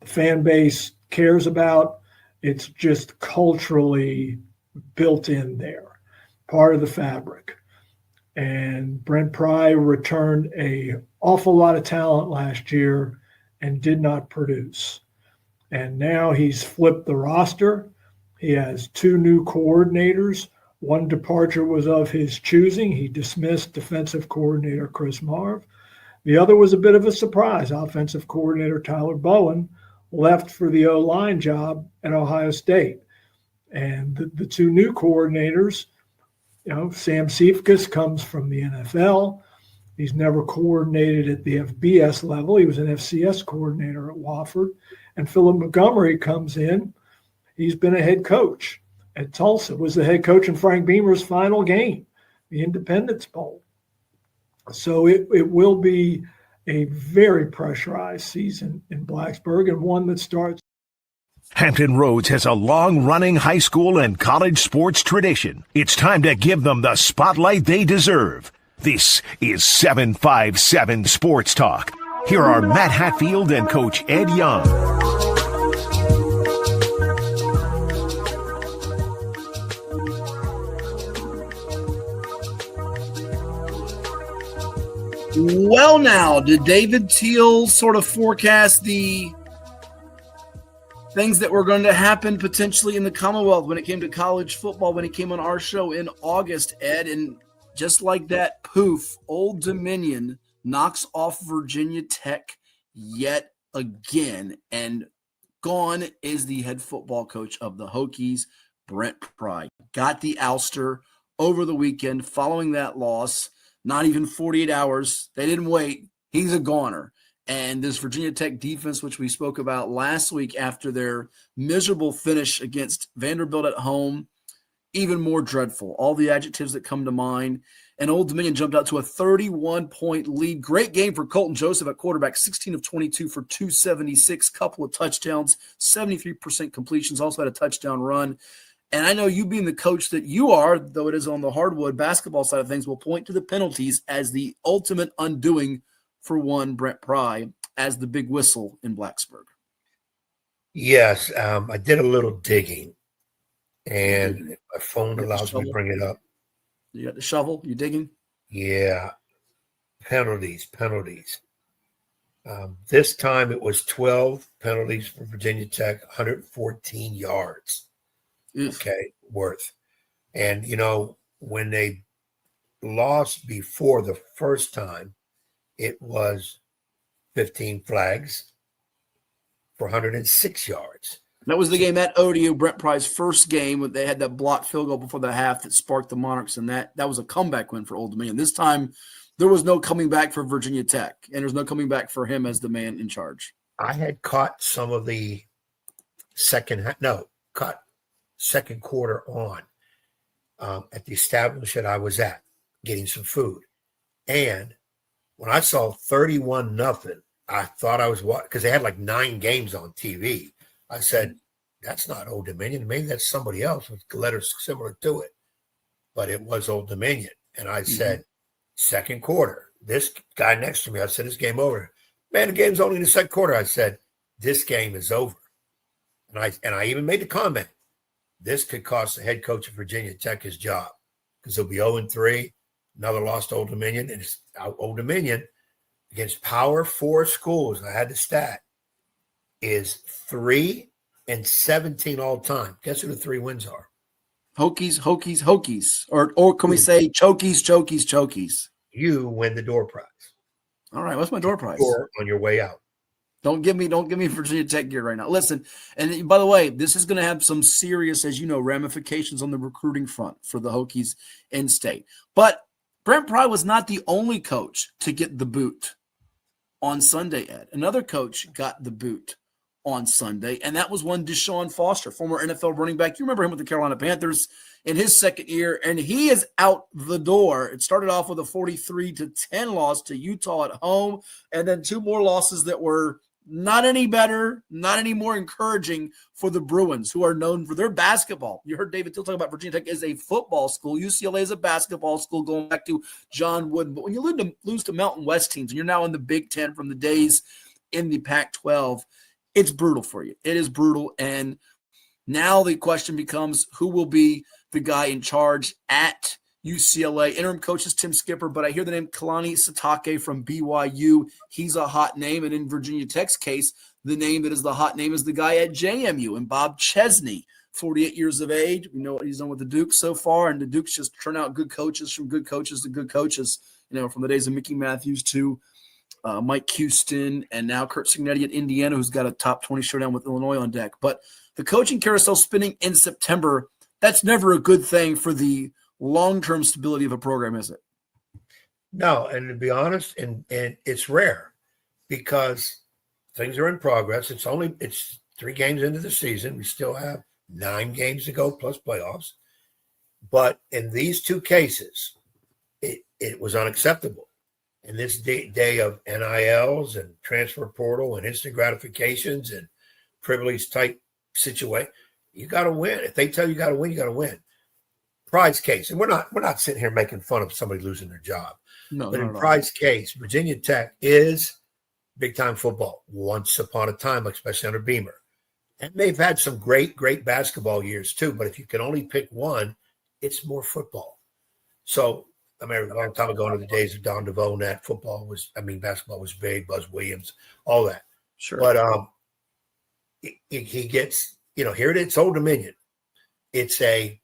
the fan base cares about. It's just culturally built in there, part of the fabric. And Brent Pry returned an awful lot of talent last year and did not produce. And now he's flipped the roster. He has two new coordinators. One departure was of his choosing. He dismissed defensive coordinator Chris Marv. The other was a bit of a surprise. Offensive coordinator Tyler Bowen left for the O-line job at Ohio State. And the two new coordinators, Sam Cephas comes from the NFL. He's never coordinated at the FBS level. He was an FCS coordinator at Wofford. And Philip Montgomery comes in. He's been a head coach at Tulsa, was the head coach in Frank Beamer's final game, the Independence Bowl. So it will be a very pressurized season in Blacksburg, and one that starts. Hampton Roads has a long-running high school and college sports tradition. It's time to give them the spotlight they deserve. This is 757 Sports Talk. Here are Matt Hatfield and Coach Ed Young. Well, now, did David Teal sort of forecast the things that were going to happen potentially in the Commonwealth when it came to college football, when he came on our show in August, Ed? And just like that, poof, Old Dominion knocks off Virginia Tech yet again. And gone is the head football coach of the Hokies, Brent Pry. Got the ouster over the weekend following that loss. Not even 48 hours. They didn't wait. He's a goner. And this Virginia Tech defense, which we spoke about last week after their miserable finish against Vanderbilt at home, even more dreadful. All the adjectives that come to mind. And Old Dominion jumped out to a 31-point lead. Great game for Colton Joseph at quarterback, 16 of 22 for 276, couple of touchdowns, 73% completions, also had a touchdown run. And I know you being the coach that you are, though it is on the hardwood basketball side of things, will point to the penalties as the ultimate undoing for one Brent Pry as the big whistle in Blacksburg. Yes, I did a little digging, and my phone allows me to bring it up. You got the shovel? You digging? Yeah. Penalties. This time it was 12 penalties for Virginia Tech, 114 yards. Okay, worth. And, when they lost before the first time, it was 15 flags for 106 yards. That was the game at ODU, Brent Pry's first game. When they had that blocked field goal before the half that sparked the Monarchs, and that was a comeback win for Old Dominion. This time, there was no coming back for Virginia Tech, and there's no coming back for him as the man in charge. I had caught some of the second quarter on at the establishment I was at, getting some food. And when I saw 31-0, I thought I was because they had like 9 games on TV. I said, that's not Old Dominion. Maybe that's somebody else with letters similar to it. But it was Old Dominion. And I said, second quarter. This guy next to me, I said, this game over. Man, the game's only in the second quarter. I said, this game is over. And I even made the comment, this could cost the head coach of Virginia Tech his job because he'll be 0-3, another loss to Old Dominion. And it's Old Dominion against Power 4 schools, I had the stat, is 3-17 all time. Guess who the 3 wins are? Hokies, Hokies, Hokies. Or can we say chokies, chokies, chokies? You win the door prize. All right, what's my door prize? Or on your way out. Don't give me Virginia Tech gear right now. Listen, and by the way, this is going to have some serious, as you know, ramifications on the recruiting front for the Hokies in state. But Brent Pry was not the only coach to get the boot on Sunday, Ed. Another coach got the boot on Sunday, and that was one Deshaun Foster, former NFL running back. You remember him with the Carolina Panthers in his second year, and he is out the door. It started off with a 43-10 loss to Utah at home, and then 2 more losses that were not any better, not any more encouraging for the Bruins, who are known for their basketball. You heard David Till talk about Virginia Tech is a football school. UCLA is a basketball school going back to John Wooden. But when you lose to Mountain West teams, and you're now in the Big Ten from the days in the Pac-12, it's brutal for you. It is brutal. And now the question becomes, who will be the guy in charge at UCLA? Interim coach is Tim Skipper, but I hear the name Kalani Sitake from BYU. He's a hot name. And in Virginia Tech's case, the name that is the hot name is the guy at JMU, and Bob Chesney, 48 years of age. We know what he's done with the Dukes so far, and the Dukes just turn out good coaches from good coaches to good coaches, from the days of Mickey Matthews to Mike Houston, and now Kurt Cignetti at Indiana, who's got a top 20 showdown with Illinois on deck. But the coaching carousel spinning in September, that's never a good thing for the long-term stability of a program, is it? No, and to be honest, and it's rare because things are in progress. It's 3 games into the season. We still have 9 games to go plus playoffs. But in these 2 cases, it was unacceptable. In this day of NILs and transfer portal and instant gratifications and privilege type situation, you got to win. If they tell you got to win, you got to win. Pry's case, and we're not sitting here making fun of somebody losing their job. No, but in Pry's case, Virginia Tech is big time football once upon a time, especially under Beamer. And they've had some great basketball years too. But if you can only pick one, it's more football. So I remember a long time ago in the days of Don DeVoe, and that basketball was big, Buzz Williams, all that. Sure. But he gets, here it is, Old Dominion. It's a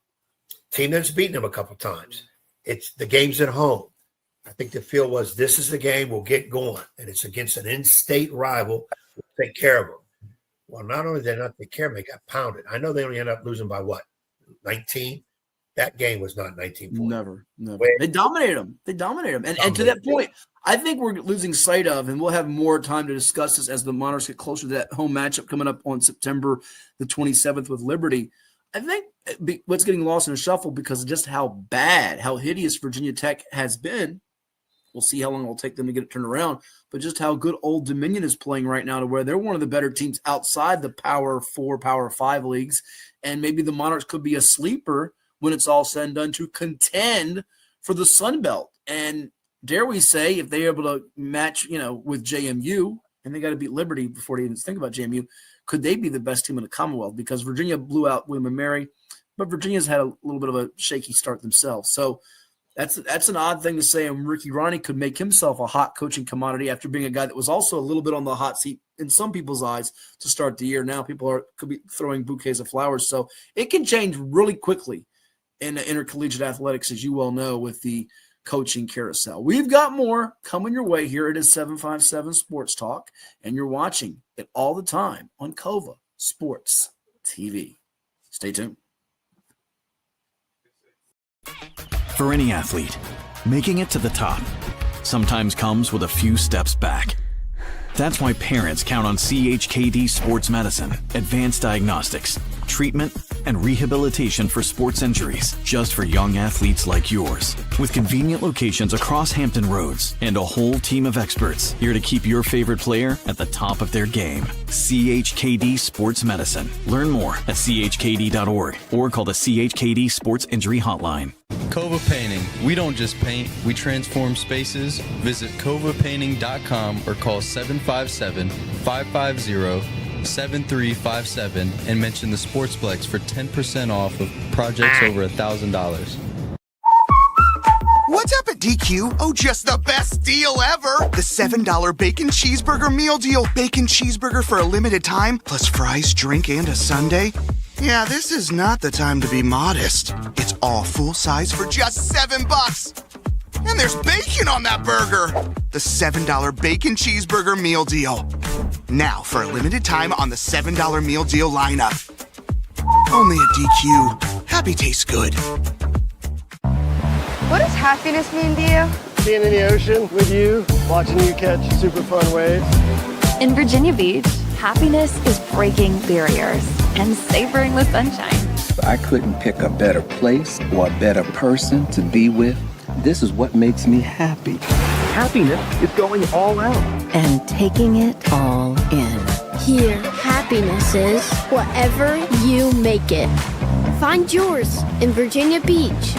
team that's beaten him a couple times. It's the game's at home. I think the feel was this is the game, we'll get going. And it's against an in-state rival. We'll take care of them. Well, not only did they not take care of them, they got pounded. I know they only ended up losing by 19? That game was not 19 points. Never. They dominated them. And to that point, I think we're losing sight of, and we'll have more time to discuss this as the Monarchs get closer to that home matchup coming up on September the 27th with Liberty. I think what's getting lost in the shuffle because of just how hideous Virginia Tech has been. We'll see how long it'll take them to get it turned around, but just how good Old Dominion is playing right now to where they're one of the better teams outside the Power 4, Power 5 leagues. And maybe the Monarchs could be a sleeper when it's all said and done to contend for the Sun Belt. And dare we say, if they're able to match, with JMU, and they got to beat Liberty before they even think about JMU, could they be the best team in the Commonwealth? Because Virginia blew out William & Mary, but Virginia's had a little bit of a shaky start themselves. So that's an odd thing to say. And Ricky Ronnie could make himself a hot coaching commodity after being a guy that was also a little bit on the hot seat in some people's eyes to start the year. Now people could be throwing bouquets of flowers. So it can change really quickly in intercollegiate athletics, as you well know, with the coaching carousel. We've got more coming your way here. It is 757 Sports Talk, and you're watching it all the time on Cova Sports TV. Stay tuned. For any athlete, making it to the top sometimes comes with a few steps back. That's why parents count on CHKD Sports Medicine, advanced diagnostics, treatment, and rehabilitation for sports injuries, just for young athletes like yours. With convenient locations across Hampton Roads and a whole team of experts here to keep your favorite player at the top of their game. CHKD Sports Medicine. Learn more at chkd.org or call the CHKD Sports Injury Hotline. Kova Painting. We don't just paint, we transform spaces. Visit kovapainting.com or call 757-550-7357 and mention the Sportsplex for 10% off of projects over $1,000. What's up at DQ? Oh, just the best deal ever! The $7 Bacon Cheeseburger Meal Deal. Bacon cheeseburger for a limited time, plus fries, drink, and a sundae. Yeah, this is not the time to be modest. It's all full size for just $7. And there's bacon on that burger. The $7 Bacon Cheeseburger Meal Deal. Now, for a limited time on the $7 Meal Deal lineup. Only at DQ. Happy tastes good. What does happiness mean to you? Being in the ocean with you, watching you catch super fun waves. In Virginia Beach, happiness is breaking barriers and savoring the sunshine. I couldn't pick a better place or a better person to be with. This is what makes me happy. Happiness is going all out. And taking it all in. Here, happiness is whatever you make it. Find yours in Virginia Beach.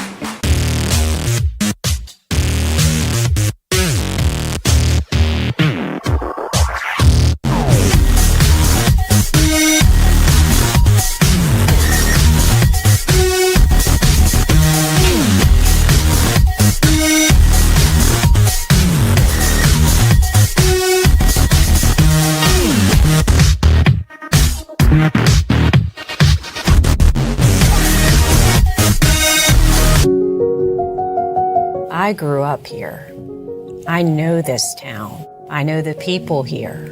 I grew up here. I know this town. I know the people here.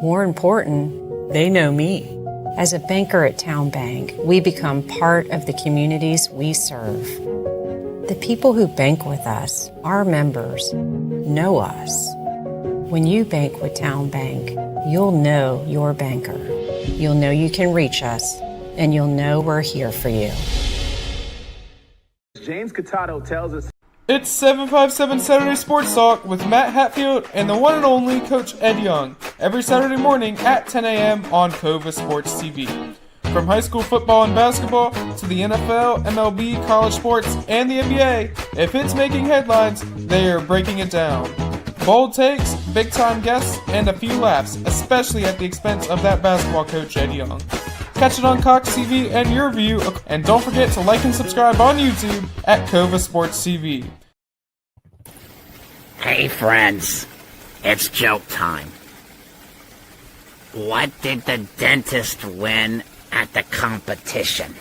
More important, they know me. As a banker at Town Bank, we become part of the communities we serve. The people who bank with us, our members, know us. When you bank with Town Bank, you'll know your banker. You'll know you can reach us, and you'll know we're here for you. James Catato tells us. It's 757 Saturday Sports Talk with Matt Hatfield and the one and only Coach Ed Young, every Saturday morning at 10 a.m. on Cova Sports TV. From high school football and basketball to the NFL, MLB, college sports, and the NBA, if it's making headlines, they are breaking it down. Bold takes, big-time guests, and a few laughs, especially at the expense of that basketball coach Ed Young. Catch it on Cox TV and your view, and don't forget to like and subscribe on YouTube at Cova Sports TV. Hey friends, it's joke time. What did the dentist win at the competition?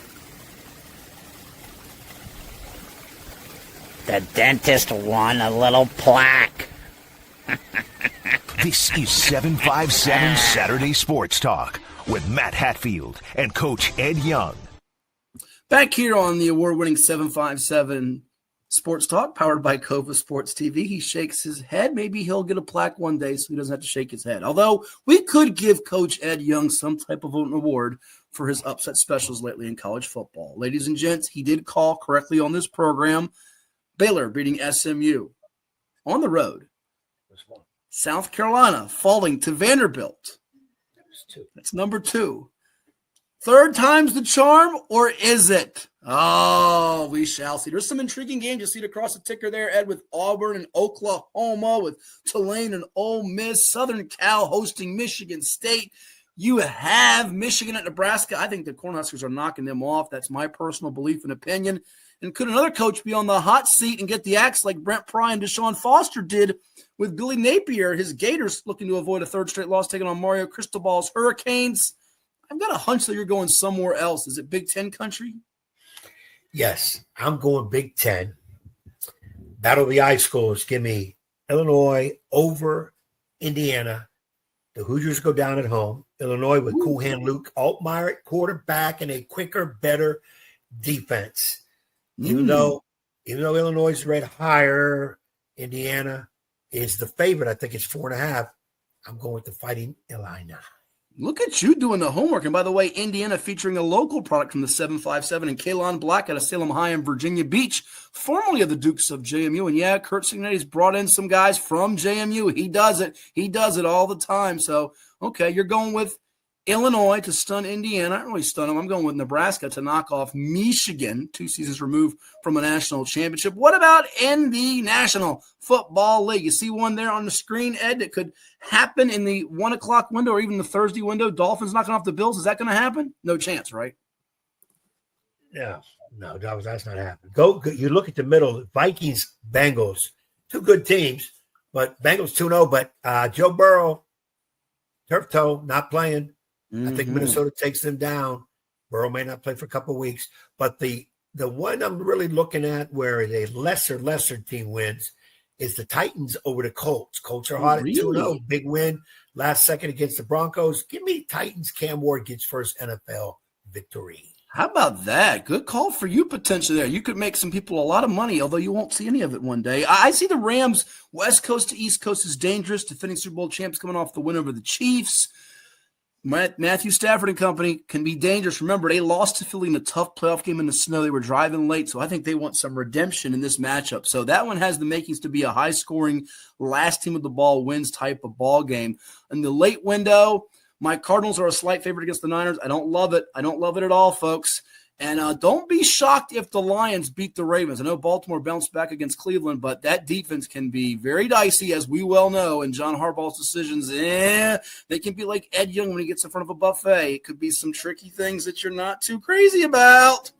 The dentist won a little plaque. This is 757 Saturday Sports Talk with Matt Hatfield and Coach Ed Young. Back here on the award-winning 757 Sports Talk, powered by Cova Sports TV. He shakes his head. Maybe he'll get a plaque one day so he doesn't have to shake his head. Although we could give Coach Ed Young some type of an award for his upset specials lately in college football. Ladies and gents, he did call correctly on this program. Baylor beating SMU on the road. South Carolina falling to Vanderbilt. That's number 2. Third time's the charm, or is it? Oh, we shall see. There's some intriguing games. You see it across the ticker there, Ed, with Auburn and Oklahoma, with Tulane and Ole Miss, Southern Cal hosting Michigan State. You have Michigan at Nebraska. I think the Cornhuskers are knocking them off. That's my personal belief and opinion. And could another coach be on the hot seat and get the axe like Brent Pry and Deshaun Foster did with Billy Napier, his Gators, looking to avoid a third straight loss, taking on Mario Cristobal's Hurricanes? I've got a hunch that you're going somewhere else. Is it Big Ten country? Yes, I'm going Big Ten. Battle of the high schools. Give me Illinois over Indiana. The Hoosiers go down at home. Illinois with Cool Hand Luke Altmaier at quarterback and a quicker, better defense. Even though Illinois is rated higher, Indiana is the favorite. I think it's 4.5. I'm going with the Fighting Illini. Look at you doing the homework. And by the way, Indiana featuring a local product from the 757 and Kellam Black out of Salem High in Virginia Beach, formerly of the Dukes of JMU. And yeah, Kurt Signetti's brought in some guys from JMU. He does it. He does it all the time. So, okay, you're going with Illinois to stun Indiana. I don't really stun them. I'm going with Nebraska to knock off Michigan, 2 seasons removed from a national championship. What about in the National Football League? You see one there on the screen, Ed, that could happen in the 1 o'clock window or even the Thursday window. Dolphins knocking off the Bills. Is that going to happen? No chance, right? No, that's not happening. Go. You look at the middle, Vikings, Bengals, 2 good teams, but Bengals 2-0, but Joe Burrow, turf toe, not playing. I think Minnesota takes them down. Burrow may not play for a couple of weeks, but the one I'm really looking at where a lesser team wins is the Titans over the Colts. Colts are hot at 2-0, big win last second against the Broncos. Give me Titans. Cam Ward gets first NFL victory. How about that? Good call for you potentially there. You could make some people a lot of money, although you won't see any of it one day. I see the Rams West Coast to East Coast is dangerous. Defending Super Bowl champs coming off the win over the Chiefs. Matthew Stafford and company can be dangerous. Remember, they lost to Philly in a tough playoff game in the snow. They were driving late, so I think they want some redemption in this matchup. So that one has the makings to be a high-scoring, last team of the ball wins type of ball game. In the late window, my Cardinals are a slight favorite against the Niners. I don't love it. I don't love it at all, folks. And don't be shocked if the Lions beat the Ravens. I know Baltimore bounced back against Cleveland, but that defense can be very dicey, as we well know. And John Harbaugh's decisions, they can be like Ed Young when he gets in front of a buffet. It could be some tricky things that you're not too crazy about.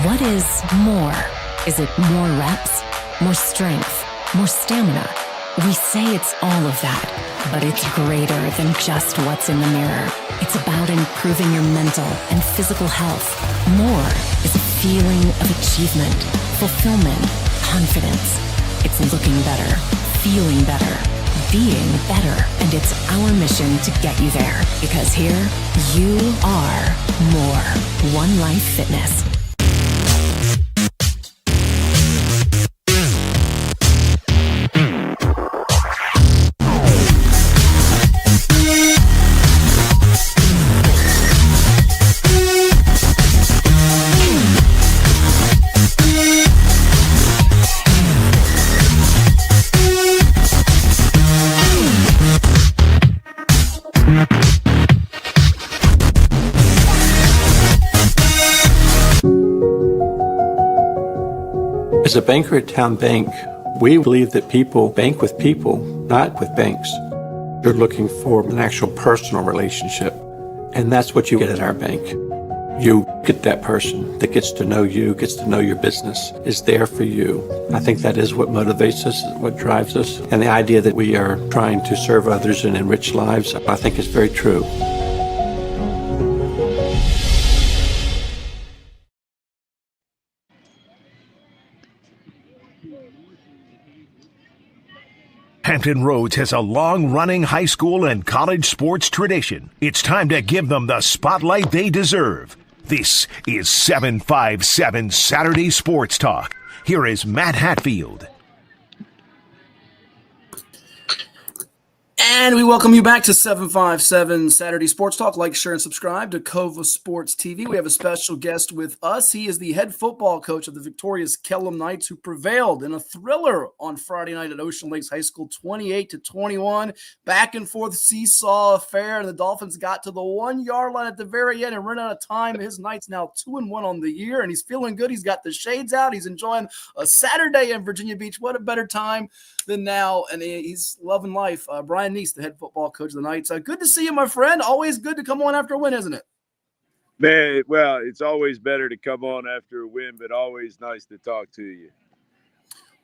What is more? Is it more reps, more strength, more stamina? We say it's all of that, but it's greater than just what's in the mirror. It's about improving your mental and physical health. More is a feeling of achievement, fulfillment, confidence. It's looking better, feeling better, being better, and it's our mission to get you there. Because here, you are more. One Life Fitness. As a banker at Town Bank, we believe that people bank with people, not with banks. You're looking for an actual personal relationship, and that's what you get at our bank. You get that person that gets to know you, gets to know your business, is there for you. I think that is what motivates us, what drives us, and the idea that we are trying to serve others and enrich lives, I think is very true. Hampton Roads has a long-running high school and college sports tradition. It's time to give them the spotlight they deserve. This is 757 Saturday Sports Talk. Here is Matt Hatfield. And we welcome you back to 757 Saturday Sports Talk. Like, share, and subscribe to Cova Sports TV. We have a special guest with us. He is the head football coach of the victorious Kellam Knights, who prevailed in a thriller on Friday night at Ocean Lakes High School, 28-21. Back and forth seesaw affair, and the Dolphins got to the 1-yard line at the very end and ran out of time. His Knights now 2-1 on the year, and he's feeling good. He's got the shades out. He's enjoying a Saturday in Virginia Beach. What a better time than now, and he's loving life. Brian Neas, the head football coach of the Knights. Good to see you, my friend. Always good to come on after a win, isn't it? Man, well, it's always better to come on after a win, but always nice to talk to you.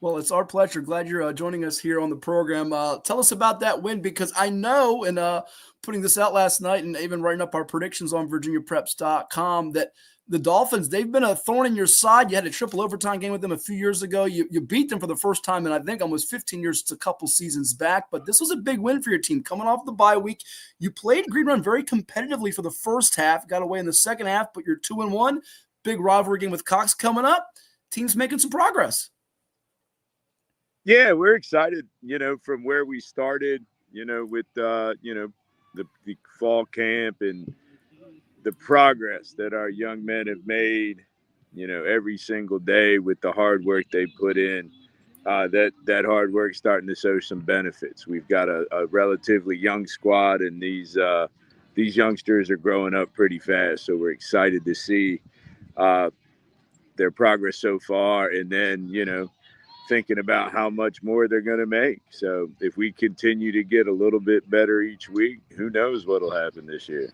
Well, it's our pleasure. Glad you're joining us here on the program. Tell us about that win, because I know, and putting this out last night and even writing up our predictions on VirginiaPreps.com, that the Dolphins, they've been a thorn in your side. You had a triple overtime game with them a few years ago. You beat them for the first time in, I think, almost 15 years to a couple seasons back. But this was a big win for your team. Coming off the bye week, you played Green Run very competitively for the first half, got away in the second half, but you're 2-1. Big rivalry game with Cox coming up. team's making some progress. Yeah, we're excited, from where we started, with, the fall camp and the progress that our young men have made, every single day with the hard work they put in. That hard work starting to show some benefits. We've got a relatively young squad, and these youngsters are growing up pretty fast. So we're excited to see their progress so far, and then thinking about how much more they're going to make. So if we continue to get a little bit better each week, who knows what'll happen this year.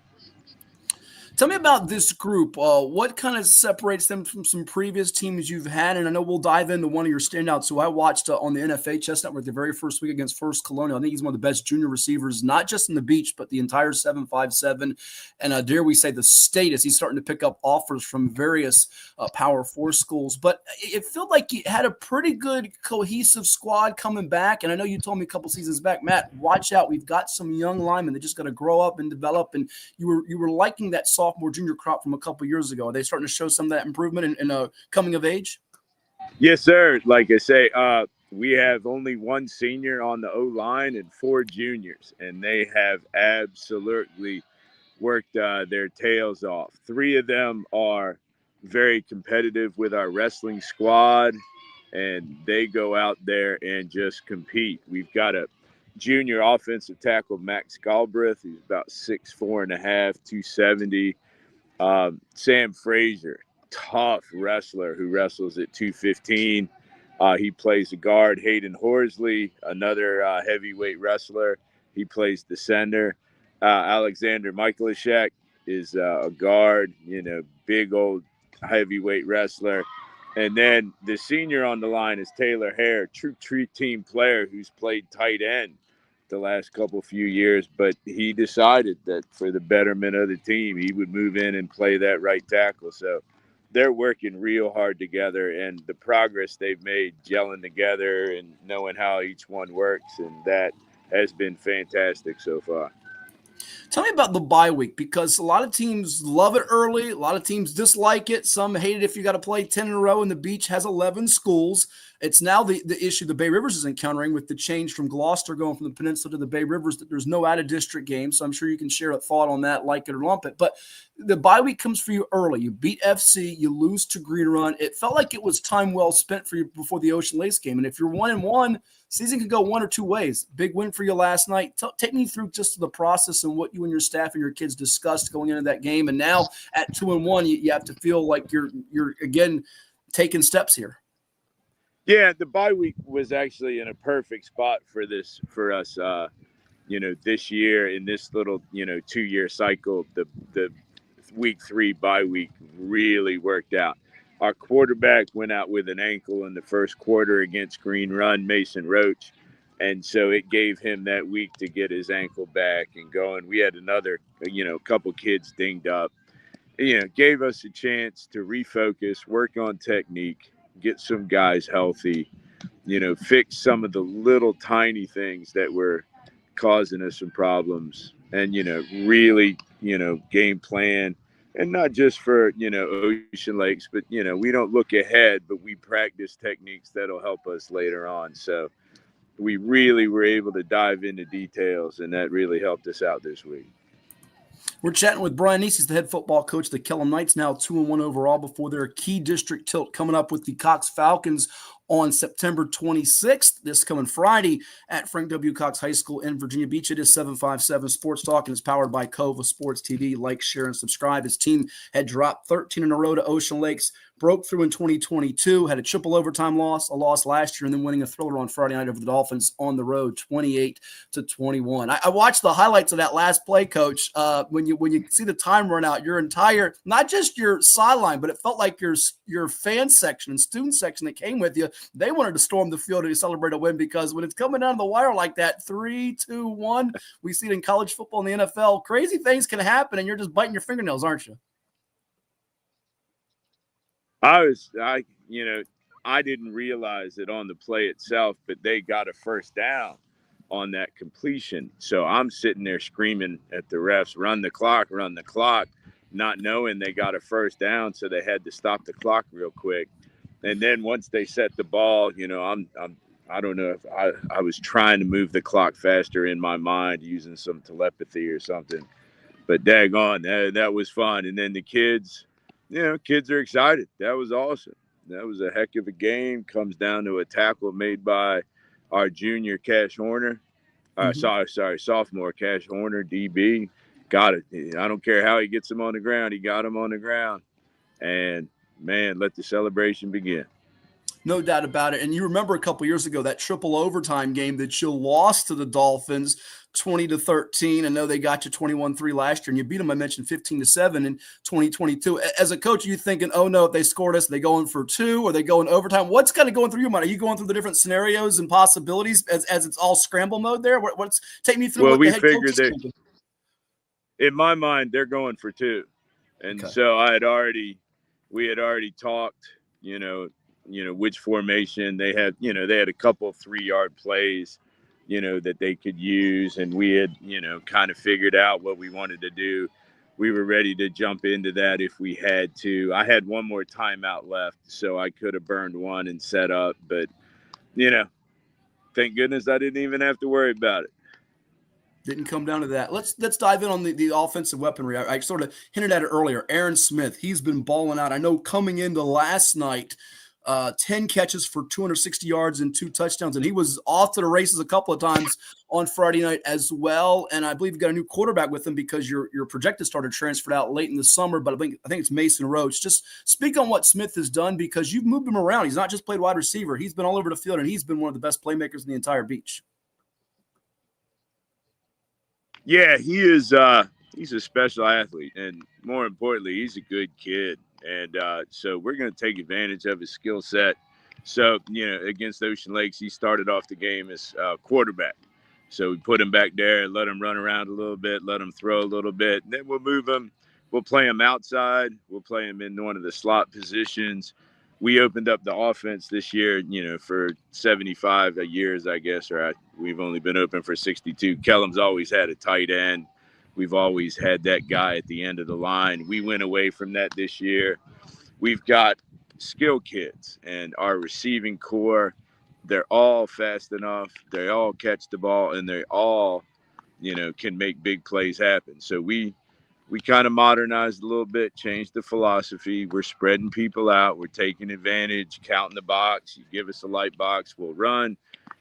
Tell me about this group. What kind of separates them from some previous teams you've had? And I know we'll dive into one of your standouts who I watched on the NFHS Network the very first week against First Colonial. I think he's one of the best junior receivers, not just in the beach, but the entire 757. And dare we say the state, as he's starting to pick up offers from various Power 4 schools. But it felt like you had a pretty good cohesive squad coming back. And I know you told me a couple seasons back, Matt, watch out. We've got some young linemen that just got to grow up and develop. And you were liking that sophomore junior crop from a couple years ago. Are they starting to show some of that improvement in coming of age? Yes, sir. Like I say, we have only one senior on the O-line and 4 juniors, and they have absolutely worked their tails off. 3 of them are very competitive with our wrestling squad, and they go out there and just compete. We've got a junior offensive tackle, Max Galbraith. He's about 6'4.5", 270. Sam Frazier, tough wrestler who wrestles at 215. He plays the guard. Hayden Horsley, another heavyweight wrestler. He plays the center. Alexander Michaelishek is a guard, big old heavyweight wrestler. And then the senior on the line is Taylor Hare, true team player who's played tight end the last few years, but he decided that for the betterment of the team, he would move in and play that right tackle. So they're working real hard together, and the progress they've made gelling together and knowing how each one works, and that has been fantastic so far. Tell me about the bye week, because a lot of teams love it early. A lot of teams dislike it. Some hate it if you got to play 10 in a row, and the beach has 11 schools. It's now the issue the Bay Rivers is encountering with the change from Gloucester going from the peninsula to the Bay Rivers, that there's no out-of-district game. So I'm sure you can share a thought on that, like it or lump it. But the bye week comes for you early. You beat FC. You lose to Green Run. It felt like it was time well spent for you before the Ocean Lakes game. And if you're 1-1, season could go one or two ways. Big win for you last night. Take me through just the process and what you and your staff and your kids discussed going into that game. And now at 2-1, you have to feel like you're again taking steps here. Yeah, the bye week was actually in a perfect spot for us. This year in this little 2-year cycle, the week 3 bye week really worked out. Our quarterback went out with an ankle in the first quarter against Green Run, Mason Roach. And so it gave him that week to get his ankle back and going. We had another, couple kids dinged up. Gave us a chance to refocus, work on technique, get some guys healthy, fix some of the little tiny things that were causing us some problems, and, really, game plan. And not just for, Ocean Lakes, but, we don't look ahead, but we practice techniques that'll help us later on. So we really were able to dive into details, and that really helped us out this week. We're chatting with Brian Neas. He's the head football coach of the Kellam Knights, now 2-1 overall before their key district tilt coming up with the Cox Falcons on September 26th, this coming Friday at Frank W. Cox High School in Virginia Beach. It is 757 Sports Talk, and it's powered by Cova Sports TV. Like, share, and subscribe. His team had dropped 13 in a row to Ocean Lakes, broke through in 2022, had a triple overtime loss, a loss last year, and then winning a thriller on Friday night over the Dolphins on the road, 28-21. I watched the highlights of that last play, Coach. When you see the time run out, your entire, not just your sideline, but it felt like your fan section and student section that came with you, they wanted to storm the field to celebrate a win, because when it's coming down the wire like that, 3-2-1, we see it in college football and the NFL. Crazy things can happen, and you're just biting your fingernails, aren't you? I didn't realize it on the play itself, but they got a first down on that completion. So I'm sitting there screaming at the refs, run the clock, not knowing they got a first down. So they had to stop the clock real quick. And then once they set the ball, I don't know if I was trying to move the clock faster in my mind using some telepathy or something. But daggone, that was fun. And then the kids, kids are excited. That was awesome. That was a heck of a game. Comes down to a tackle made by our junior Cash Horner. Sophomore Cash Horner, DB. Got it. I don't care how he gets him on the ground. He got him on the ground. And, man, let the celebration begin. No doubt about it. And you remember a couple years ago, that triple overtime game that you lost to the Dolphins 20-13. I know they got you 21-3 last year, and you beat them, I mentioned, 15-7 in 2022. As a coach, are you thinking, oh, no, if they scored us, are they going for two? Are they going overtime? What's kind of going through your mind? Are you going through the different scenarios and possibilities as it's all scramble mode there? Take me through what the head coach is thinking. In my mind, they're going for two. And so we had already talked, which formation they had. They had a couple of 3-yard plays, that they could use. And we had, kind of figured out what we wanted to do. We were ready to jump into that if we had to. I had one more timeout left, so I could have burned one and set up. But, thank goodness I didn't even have to worry about it. Didn't come down to that. Let's dive in on the offensive weaponry. I sort of hinted at it earlier. Aaron Smith, he's been balling out. I know coming into last night, 10 catches for 260 yards and 2 touchdowns, and he was off to the races a couple of times on Friday night as well. And I believe you got a new quarterback with him because your projected starter transferred out late in the summer, but I think it's Mason Roach. Just speak on what Smith has done because you've moved him around. He's not just played wide receiver. He's been all over the field, and he's been one of the best playmakers in the entire beach. Yeah, he is. He's a special athlete, and more importantly, he's a good kid. And so we're going to take advantage of his skill set. So, against Ocean Lakes, he started off the game as quarterback. So we put him back there and let him run around a little bit, let him throw a little bit. And then we'll move him. We'll play him outside. We'll play him in one of the slot positions. We opened up the offense this year, for 75 years, I guess, or we've only been open for 62. Kellam's always had a tight end. We've always had that guy at the end of the line. We went away from that this year. We've got skill kids, and our receiving core, they're all fast enough. They all catch the ball, and they all, can make big plays happen. So we kind of modernized a little bit, changed the philosophy. We're spreading people out. We're taking advantage, counting the box. You give us a light box, we'll run.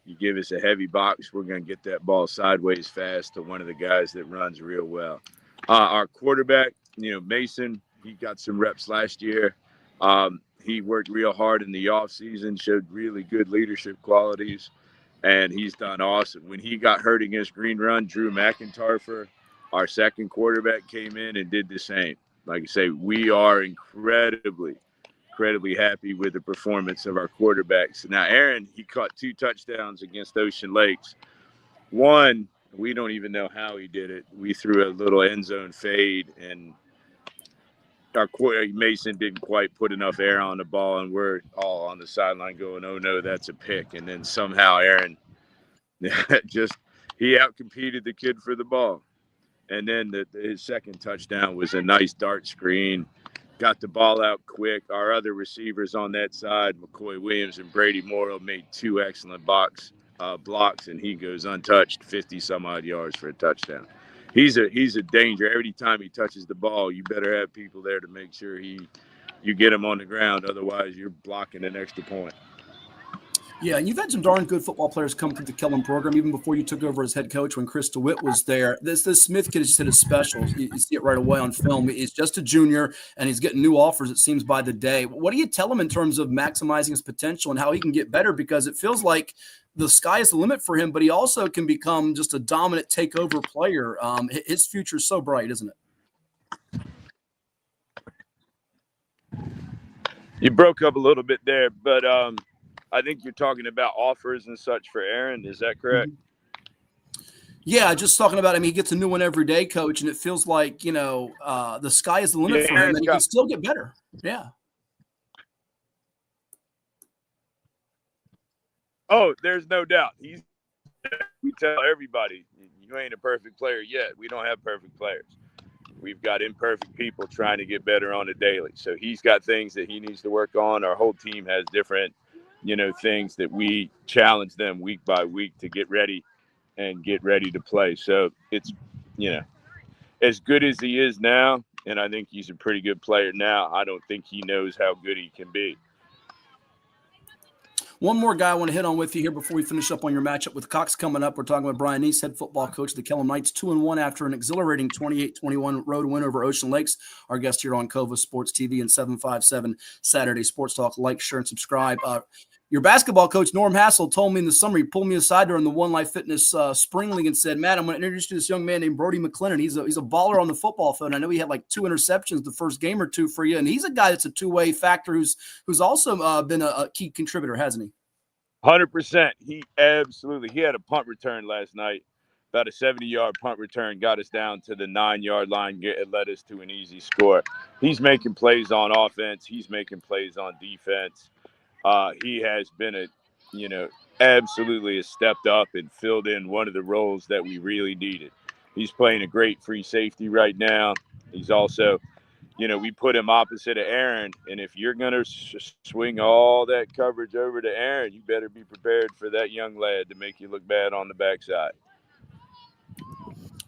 You give us a heavy box, we're going to get that ball sideways fast to one of the guys that runs real well. Our quarterback, Mason, he got some reps last year. He worked real hard in the offseason, showed really good leadership qualities, and he's done awesome. When he got hurt against Green Run, Drew McIntyre, our second quarterback, came in and did the same. Like I say, we are incredibly happy with the performance of our quarterbacks. Now, Aaron, he caught 2 touchdowns against Ocean Lakes. One, we don't even know how he did it. We threw a little end zone fade, and our Mason didn't quite put enough air on the ball, and we're all on the sideline going, oh, no, that's a pick. And then somehow Aaron he outcompeted the kid for the ball. And then his second touchdown was a nice dart screen. Got the ball out quick. Our other receivers on that side, McCoy Williams and Brady Morrow, made 2 excellent blocks, and he goes untouched, 50-some-odd yards for a touchdown. He's a danger. Every time he touches the ball, you better have people there to make sure you get him on the ground. Otherwise, you're blocking an extra point. Yeah, and you've had some darn good football players come through the Kellam program even before you took over as head coach when Chris DeWitt was there. This Smith kid has just hit his special. You see it right away on film. He's just a junior, and he's getting new offers, it seems, by the day. What do you tell him in terms of maximizing his potential and how he can get better? Because it feels like the sky is the limit for him, but he also can become just a dominant takeover player. His future is so bright, isn't it? You broke up a little bit there, but I think you're talking about offers and such for Aaron. Is that correct? Yeah, just talking about him. He gets a new one every day, Coach, and it feels like, the sky is the limit for him, and he can still get better. Yeah. Oh, there's no doubt. We tell everybody, you ain't a perfect player yet. We don't have perfect players. We've got imperfect people trying to get better on a daily. So he's got things that he needs to work on. Our whole team has different, things that we challenge them week by week to get ready to play. So it's, as good as he is now, and I think he's a pretty good player now, I don't think he knows how good he can be. One more guy I want to hit on with you here before we finish up on your matchup with Cox coming up. We're talking about Brian Neas, head football coach of the Kellam Knights, 2-1 after an exhilarating 28-21 road win over Ocean Lakes. Our guest here on Cova Sports TV and 757 Saturday Sports Talk. Like, share, and subscribe. Your basketball coach, Norm Hassel, told me in the summer, he pulled me aside during the One Life Fitness Spring League and said, Matt, I'm going to introduce you to this young man named Brody McClendon. He's a baller on the football field. I know he had like 2 interceptions the first game or two for you, and he's a guy that's a two-way factor who's also been a key contributor, hasn't he? 100%. He had a punt return last night, about a 70-yard punt return, got us down to the 9-yard line. It led us to an easy score. He's making plays on offense. He's making plays on defense. He has been absolutely has stepped up and filled in one of the roles that we really needed. He's playing a great free safety right now. He's also, we put him opposite of Aaron, and if you're going to swing all that coverage over to Aaron, you better be prepared for that young lad to make you look bad on the backside.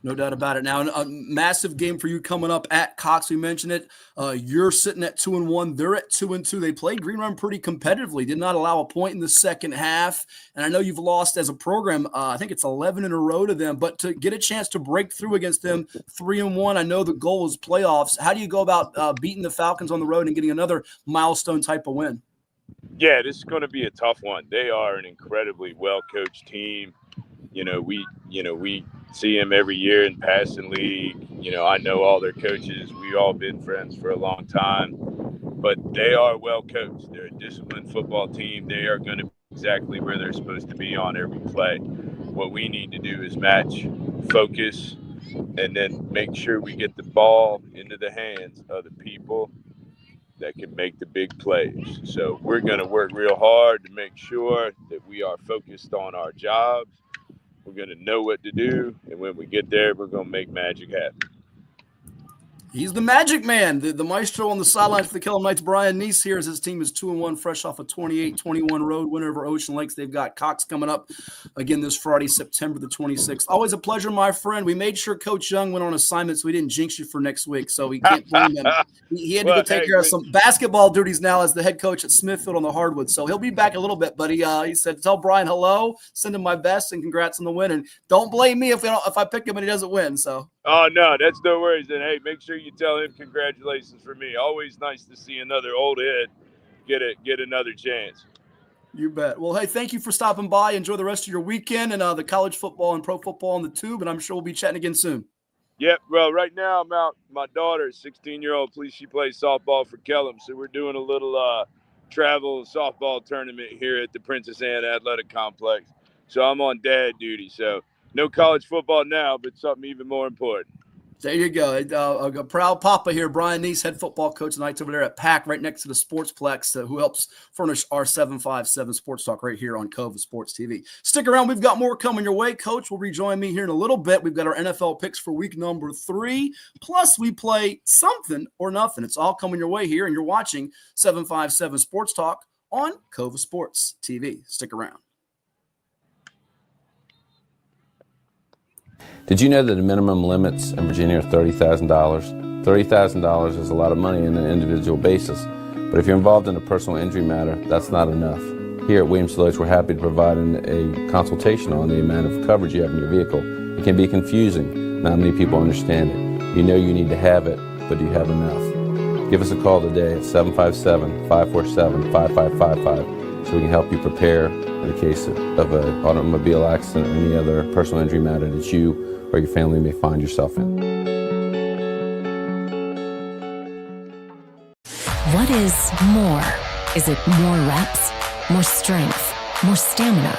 No doubt about it. Now, a massive game for you coming up at Cox. We mentioned it. You're sitting at 2-1. They're at 2-2. They played Green Run pretty competitively. Did not allow a point in the second half. And I know you've lost as a program. I think it's 11 in a row to them. But to get a chance to break through against them, 3-1. I know the goal is playoffs. How do you go about beating the Falcons on the road and getting another milestone type of win? Yeah, this is going to be a tough one. They are an incredibly well-coached team. We see them every year in passing league. I know all their coaches. We've all been friends for a long time, but they are well coached. They're a disciplined football team. They are going to be exactly where they're supposed to be on every play. What we need to do is match, focus, and then make sure we get the ball into the hands of the people that can make the big plays. So we're going to work real hard to make sure that we are focused on our jobs. We're going to know what to do, and when we get there, we're going to make magic happen. He's the magic man, the maestro on the sidelines for the Kellam Knights. Brian Neas here as his team is 2-1, fresh off a 28-21 road win over Ocean Lakes. They've got Cox coming up again this Friday, September the 26th. Always a pleasure, my friend. We made sure Coach Young went on assignment so we didn't jinx you for next week, so we can't blame him. He had to go take care of some basketball duties now as the head coach at Smithfield on the hardwood, so he'll be back a little bit, but he said, tell Brian hello, send him my best, and congrats on the win, and don't blame me if I pick him and he doesn't win. So. Oh, no, that's no worries. And, hey, make sure you tell him congratulations for me. Always nice to see another old head get another chance. You bet. Well, hey, thank you for stopping by. Enjoy the rest of your weekend and the college football and pro football on the tube, and I'm sure we'll be chatting again soon. Yep, well, right now I'm out. My daughter, 16-year-old, she plays softball for Kellam, so we're doing a little travel softball tournament here at the Princess Anne Athletic Complex. So I'm on dad duty, so no college football now, but something even more important. There you go. A proud papa here, Brian Neas, head football coach tonight over there at PAC, right next to the Sportsplex, who helps furnish our 757 Sports Talk right here on Cova Sports TV. Stick around. We've got more coming your way. Coach will rejoin me here in a little bit. We've got our NFL picks for week number 3. Plus, we play something or nothing. It's all coming your way here, and you're watching 757 Sports Talk on Cova Sports TV. Stick around. Did you know that the minimum limits in Virginia are $30,000? $30,000 is a lot of money on an individual basis, but if you're involved in a personal injury matter, that's not enough. Here at Williams Lloyd's, we're happy to provide a consultation on the amount of coverage you have in your vehicle. It can be confusing. Not many people understand it. You know you need to have it, but do you have enough? Give us a call today at 757-547-5555 so we can help you prepare in the case of an automobile accident or any other personal injury matter that you or your family may find yourself in. What is more? Is it more reps, more strength, more stamina?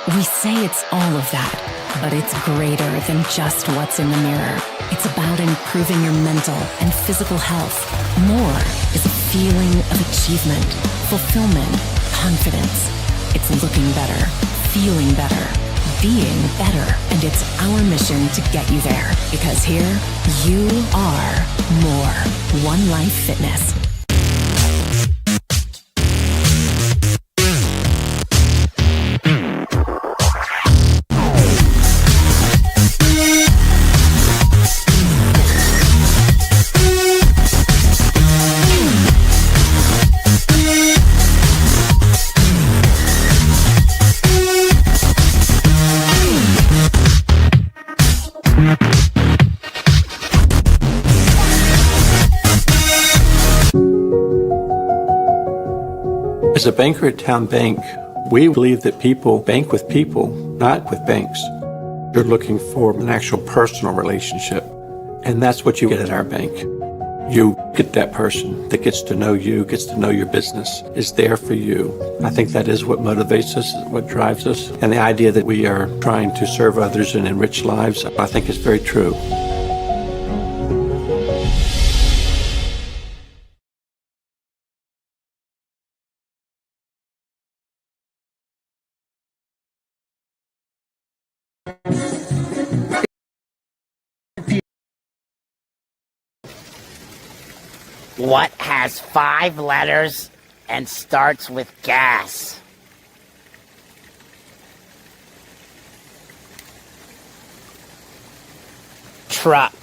We say it's all of that, but it's greater than just what's in the mirror. It's about improving your mental and physical health. More is a feeling of achievement, fulfillment, confidence. It's looking better, feeling better, being better. And it's our mission to get you there. Because here, you are more. One Life Fitness. As a banker at Town Bank, we believe that people bank with people, not with banks. You're looking for an actual personal relationship, and that's what you get at our bank. You get that person that gets to know you, gets to know your business, is there for you. I think that is what motivates us, what drives us, and the idea that we are trying to serve others and enrich lives, I think is very true. What has 5 letters and starts with gas? Truck.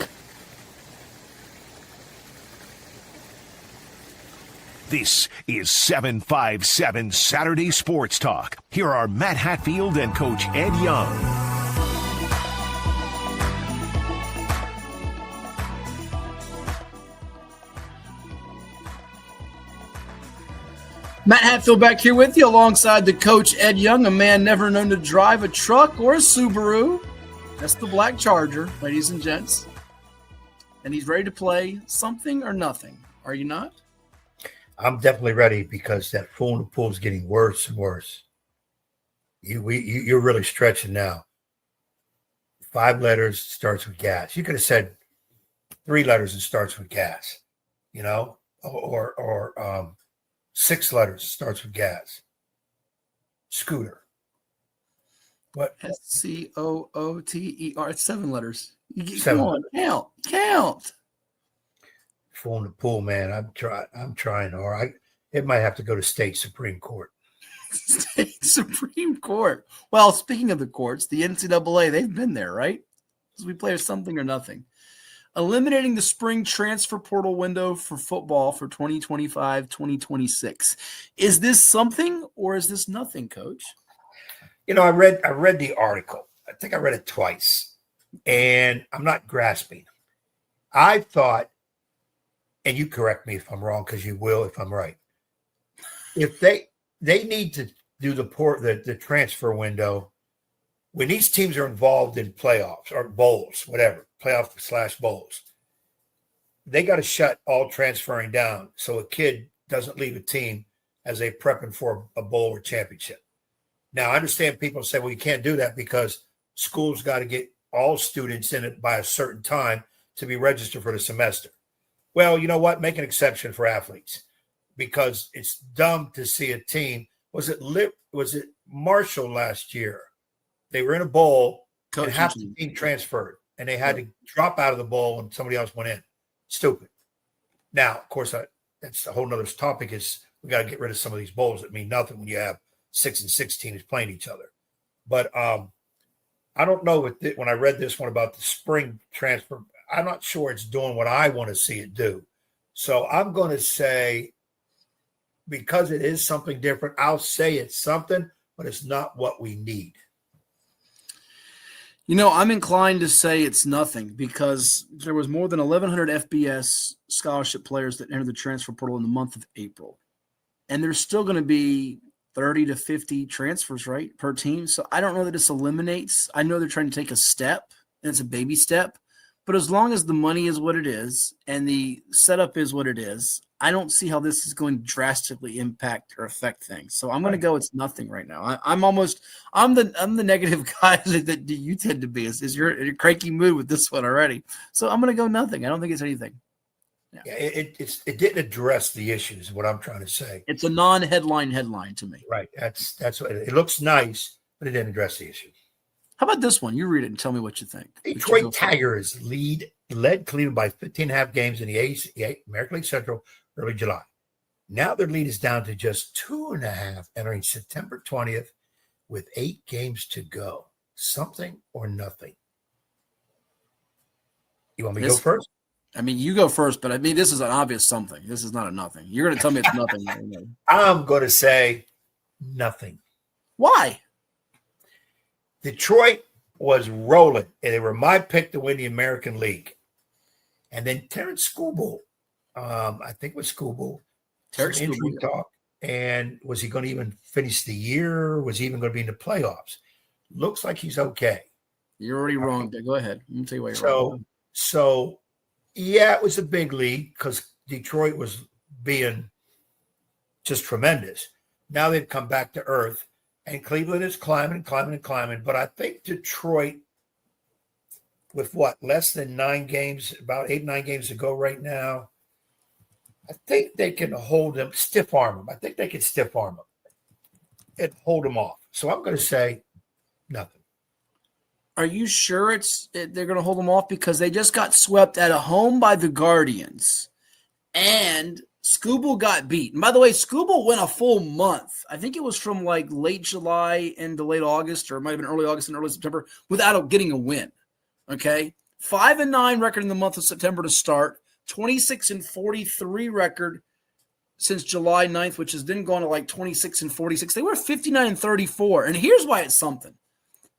This is 757 Saturday Sports Talk. Here are Matt Hatfield and Coach Ed Young. Matt Hatfield back here with you alongside the coach Ed Young, a man never known to drive a truck or a Subaru. That's the black Charger, ladies and gents. And he's ready to play something or nothing. Are you not? I'm definitely ready because that Fool in the Pool is getting worse and worse. You're really stretching now. 5 letters starts with gas. You could have said 3 letters and starts with gas, or 6 letters starts with gas. Scooter. What? Scooter. It's 7 letters. 7. Come on, count. Fool in the Pool, man. I'm trying hard. It might have to go to state Supreme Court. State Supreme Court. Well, speaking of the courts, the NCAA, they've been there, right? Because we play something or nothing. Eliminating the spring transfer portal window for football for 2025-2026. Is this something or is this nothing, Coach? I read the article. I think I read it twice, and I'm not grasping. I thought, and you correct me if I'm wrong, because you will if I'm right. If they need to do the transfer window when these teams are involved in playoffs or bowls, whatever, playoff/bowls, they got to shut all transferring down so a kid doesn't leave a team as they're prepping for a bowl or championship. Now, I understand people say, well, you can't do that because schools got to get all students in it by a certain time to be registered for the semester. Well, you know what? Make an exception for athletes because it's dumb to see a team. Was it Marshall last year? They were in a bowl and half the team transferred, and they had to drop out of the bowl and somebody else went in. Stupid. Now, of course, that's a whole nother topic is we got to get rid of some of these bowls that mean nothing when you have 6 and 6 teams playing each other. But I don't know when I read this one about the spring transfer, I'm not sure it's doing what I want to see it do. So I'm going to say, because it is something different, I'll say it's something, but it's not what we need. I'm inclined to say it's nothing because there was more than 1,100 FBS scholarship players that entered the transfer portal in the month of April. And there's still going to be 30 to 50 transfers, right, per team. So I don't know that this eliminates. I know they're trying to take a step, and it's a baby step. But as long as the money is what it is and the setup is what it is, I don't see how this is going to drastically impact or affect things. So I'm going to go it's nothing right now. I'm the negative guy that you tend to be. Is you're in a cranky mood with this one already. So I'm going to go nothing. I don't think it's anything. Yeah, it didn't address the issues. Is what I'm trying to say. It's a headline to me. Right. That's what it looks nice, but it didn't address the issue. How about this one? You read it and tell me what you think. Detroit Tigers led Cleveland by 15.5 games in the American League Central early July. Now their lead is down to just 2.5 entering September 20th with 8 games to go. Something or nothing. You want me to go first? I mean, you go first, but I mean, this is an obvious something. This is not a nothing. You're going to tell me it's nothing. I'm going to say nothing. Why? Detroit was rolling, and they were my pick to win the American League. And then Terrence Skubal, I think it was Skubal, Terrence injury Skubal. talk. And was he going to even finish the year? Was he even going to be in the playoffs? Looks like he's okay. You're already wrong. Go ahead. Let me tell you why you're wrong. So, yeah, it was a big league because Detroit was being just tremendous. Now they've come back to earth, and Cleveland is climbing. But I think Detroit, with less than 9 games, about 8-9 games to go right now, I think they can hold them, stiff arm them. I think they can stiff arm them and hold them off. So I'm going to say nothing. Are you sure they're going to hold them off? Because they just got swept at home by the Guardians, and Skubal got beat. And by the way, Skubal went a full month. I think it was from like late July into late August, or it might have been early August and early September, without getting a win. Okay, 5-9 record in the month of September to start. 26-43 record since July 9th, which has then gone to like 26-46. They were 59-34. And here's why it's something.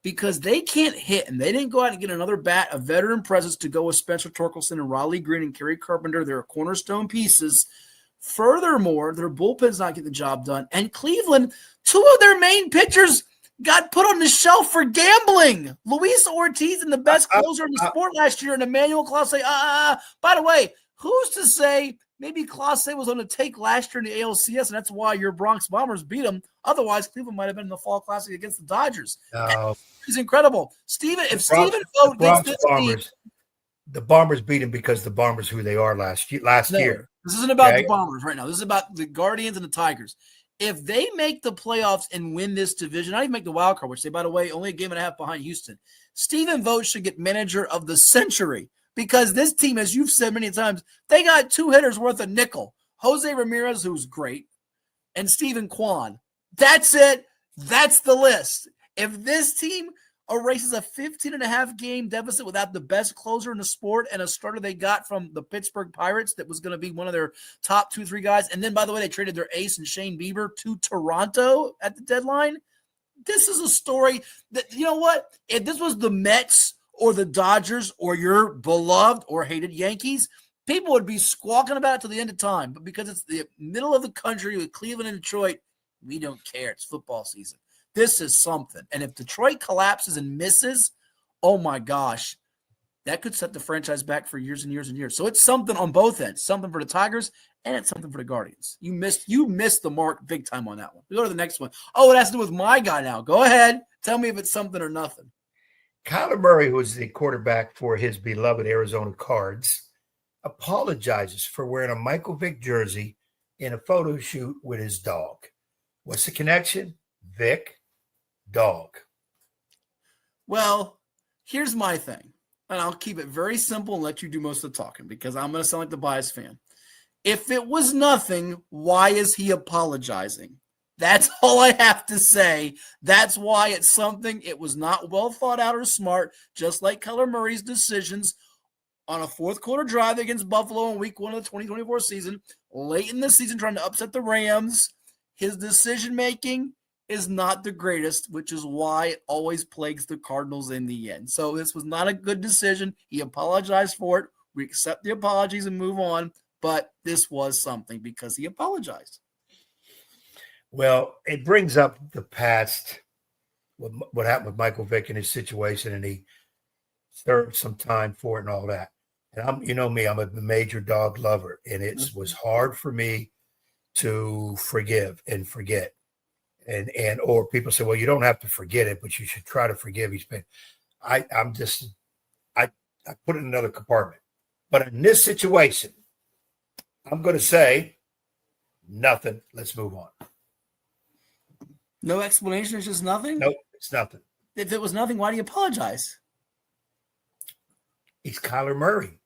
Because they can't hit, and they didn't go out and get another bat of veteran presence to go with Spencer Torkelson and Raleigh Green and Kerry Carpenter. They're cornerstone pieces. Furthermore, their bullpen's not getting the job done. And Cleveland, 2 of their main pitchers got put on the shelf for gambling. Luis Ortiz and the best closer in the sport last year, and Emmanuel Clase. By the way, who's to say maybe Clase was on the take last year in the ALCS, and that's why your Bronx Bombers beat them. Otherwise, Cleveland might have been in the Fall Classic against the Dodgers. It's incredible. If Stephen Vogt gets this team, the Bombers beat them because the Bombers who they are last year. This isn't about the Bombers right now. This is about the Guardians and the Tigers. If they make the playoffs and win this division, not even make the wild card, which they, by the way, only a game and a half behind Houston, Stephen Vogt should get manager of the century because this team, as you've said many times, they got 2 hitters worth a nickel. Jose Ramirez, who's great, and Stephen Kwan. That's it. That's the list. If this team erases a 15.5 game deficit without the best closer in the sport and a starter they got from the Pittsburgh Pirates that was going to be one of their top 2-3 guys. And then, by the way, they traded their ace and Shane Bieber to Toronto at the deadline. This is a story that, you know what? If this was the Mets or the Dodgers or your beloved or hated Yankees, people would be squawking about it to the end of time. But because it's the middle of the country with Cleveland and Detroit, we don't care. It's football season. This is something. And if Detroit collapses and misses, oh my gosh, that could set the franchise back for years and years and years. So it's something on both ends, something for the Tigers and it's something for the Guardians. You missed the mark big time on that one. We go to the next one. Oh, it has to do with my guy now. Go ahead. Tell me if it's something or nothing. Kyler Murray, who is the quarterback for his beloved Arizona Cards, apologizes for wearing a Michael Vick jersey in a photo shoot with his dog. What's the connection? Vic, dog. Well, here's my thing, and I'll keep it very simple and let you do most of the talking because I'm going to sound like the biased fan. If it was nothing, why is he apologizing? That's all I have to say. That's why it's something. It was not well thought out or smart, just like Kyler Murray's decisions on a fourth quarter drive against Buffalo in week 1 of the 2024 season, late in the season trying to upset the Rams. His decision-making is not the greatest, which is why it always plagues the Cardinals in the end. So this was not a good decision. He apologized for it. We accept the apologies and move on, but this was something because he apologized. Well, it brings up the past, what happened with Michael Vick and his situation, and he served some time for it and all that. And you know me, I'm a major dog lover, and it was hard for me to forgive and forget. And or people say, well, you don't have to forget it, but you should try to forgive. I put it in another compartment. But in this situation, I'm going to say nothing. Let's move on. No explanation. It's just nothing. Nope, it's nothing. if it was nothing, why do you apologize? He's Kyler Murray.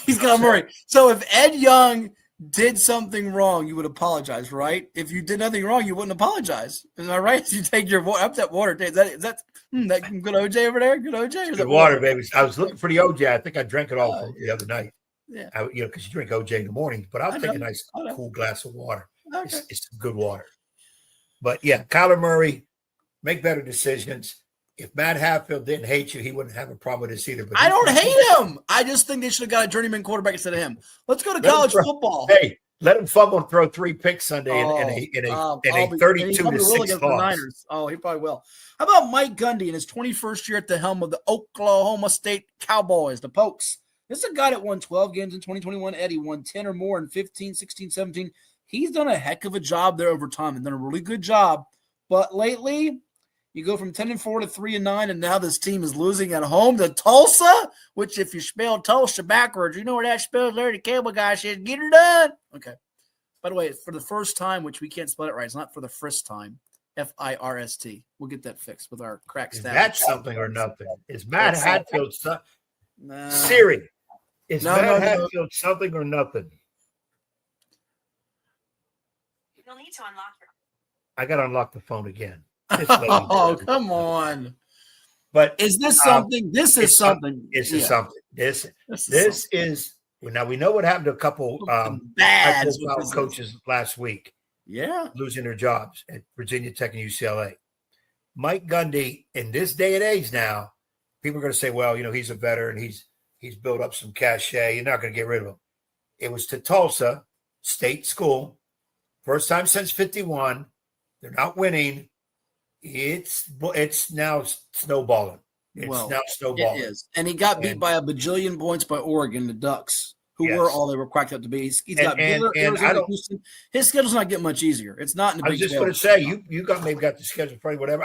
He's Kyler Murray. So if Ed Young did something wrong, you would apologize, right? If you did nothing wrong, you wouldn't apologize. Am I right? You take your up that water. Is that good OJ over there? Good OJ? Good water, baby. I was looking for the OJ. I think I drank it all from the other night. Yeah. Because you drink OJ in the morning, but I'll take a nice cool glass of water. Okay. It's good water. But yeah, Kyler Murray, make better decisions. If Matt Hatfield didn't hate you, he wouldn't have a problem with this either. But I don't hate him. I just think they should have got a journeyman quarterback instead of him. Let's go to college football. Hey, let him fumble and throw 3 picks Sunday in a 32-6 loss. Oh, he probably will. How about Mike Gundy in his 21st year at the helm of the Oklahoma State Cowboys, the Pokes? This is a guy that won 12 games in 2021. Eddie won 10 or more in 15, 16, 17. He's done a heck of a job there over time and done a really good job. But lately, you go from 10-4 to 3-9, and now this team is losing at home to Tulsa, which if you spell Tulsa backwards, you know where that spells there. The cable guy says, get her done. Okay. By the way, for the first time, which we can't spell it right, it's not for the first time, First. We'll get that fixed with our crack staff. Is that something or nothing? Is Matt Hatfield Siri? Is Matt Hatfield something or nothing? You'll need to unlock your. I got to unlock the phone again. Oh, come on. But is this something? This is something. This is something. This is now we know what happened to a couple bad coaches last week. Yeah. Losing their jobs at Virginia Tech and UCLA. Mike Gundy, in this day and age now, people are going to say, well, he's a veteran. He's built up some cachet. You're not going to get rid of him. It was to Tulsa State School. First time since 51. They're not winning. It's now snowballing. Now snowballing. It is. And he got beat by a bajillion points by Oregon, the Ducks, who were all they were cracked up to be. He's got Arizona, Houston. His schedule's not getting much easier. It's not in the Big 12. I was just going to say, you maybe got the schedule for whatever.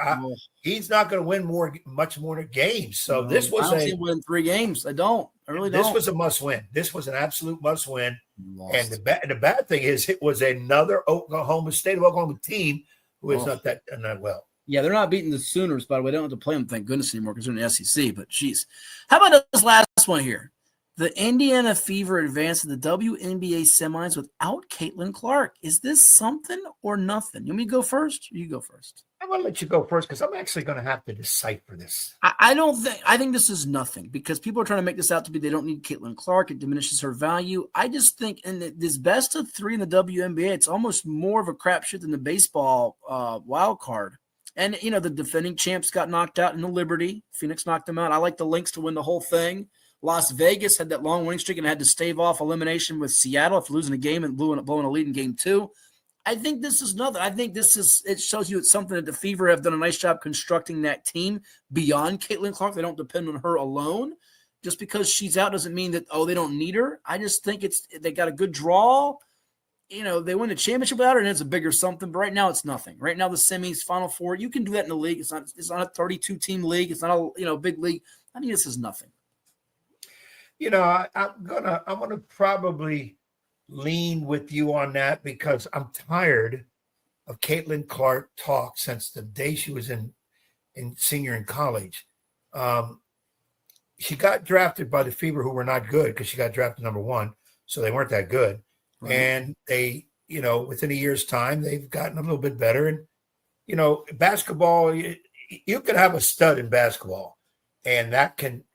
He's not going to win much more games. So this was I don't see him win 3 games. I really don't. This was a must win. This was an absolute must win. And the bad thing is, it was another State of Oklahoma team who is not that well. Yeah, they're not beating the Sooners, by the way. They don't have to play them, thank goodness, anymore because they're in the SEC. But, geez. How about this last one here? The Indiana Fever advanced to the WNBA semis without Caitlin Clark. Is this something or nothing? You want me to go first? Or you go first. I'm going to let you go first because I'm actually going to have to decipher this. I think this is nothing because people are trying to make this out to be they don't need Caitlin Clark. It diminishes her value. I just think in this best of 3 in the WNBA, it's almost more of a crapshoot than the baseball wild card. And, the defending champs got knocked out in the Liberty. Phoenix knocked them out. I like the Lynx to win the whole thing. Las Vegas had that long winning streak and had to stave off elimination with Seattle after losing a game and blowing a lead in game 2. I think this is nothing. I think it shows you it's something that the Fever have done a nice job constructing that team beyond Caitlin Clark. They don't depend on her alone. Just because she's out doesn't mean that, they don't need her. I just think they got a good draw. They win the championship without her, and it's a bigger something. But right now, it's nothing. Right now, the semis, Final Four, you can do that in the league. It's not a 32-team league. It's not a big league. I think this is nothing. I'm gonna probably lean with you on that because I'm tired of Caitlin Clark talk since the day she was in senior in college. She got drafted by the Fever, who were not good because she got drafted number 1, so they weren't that good. Right. And they, within a year's time, they've gotten a little bit better. And, basketball, you can have a stud in basketball, and that can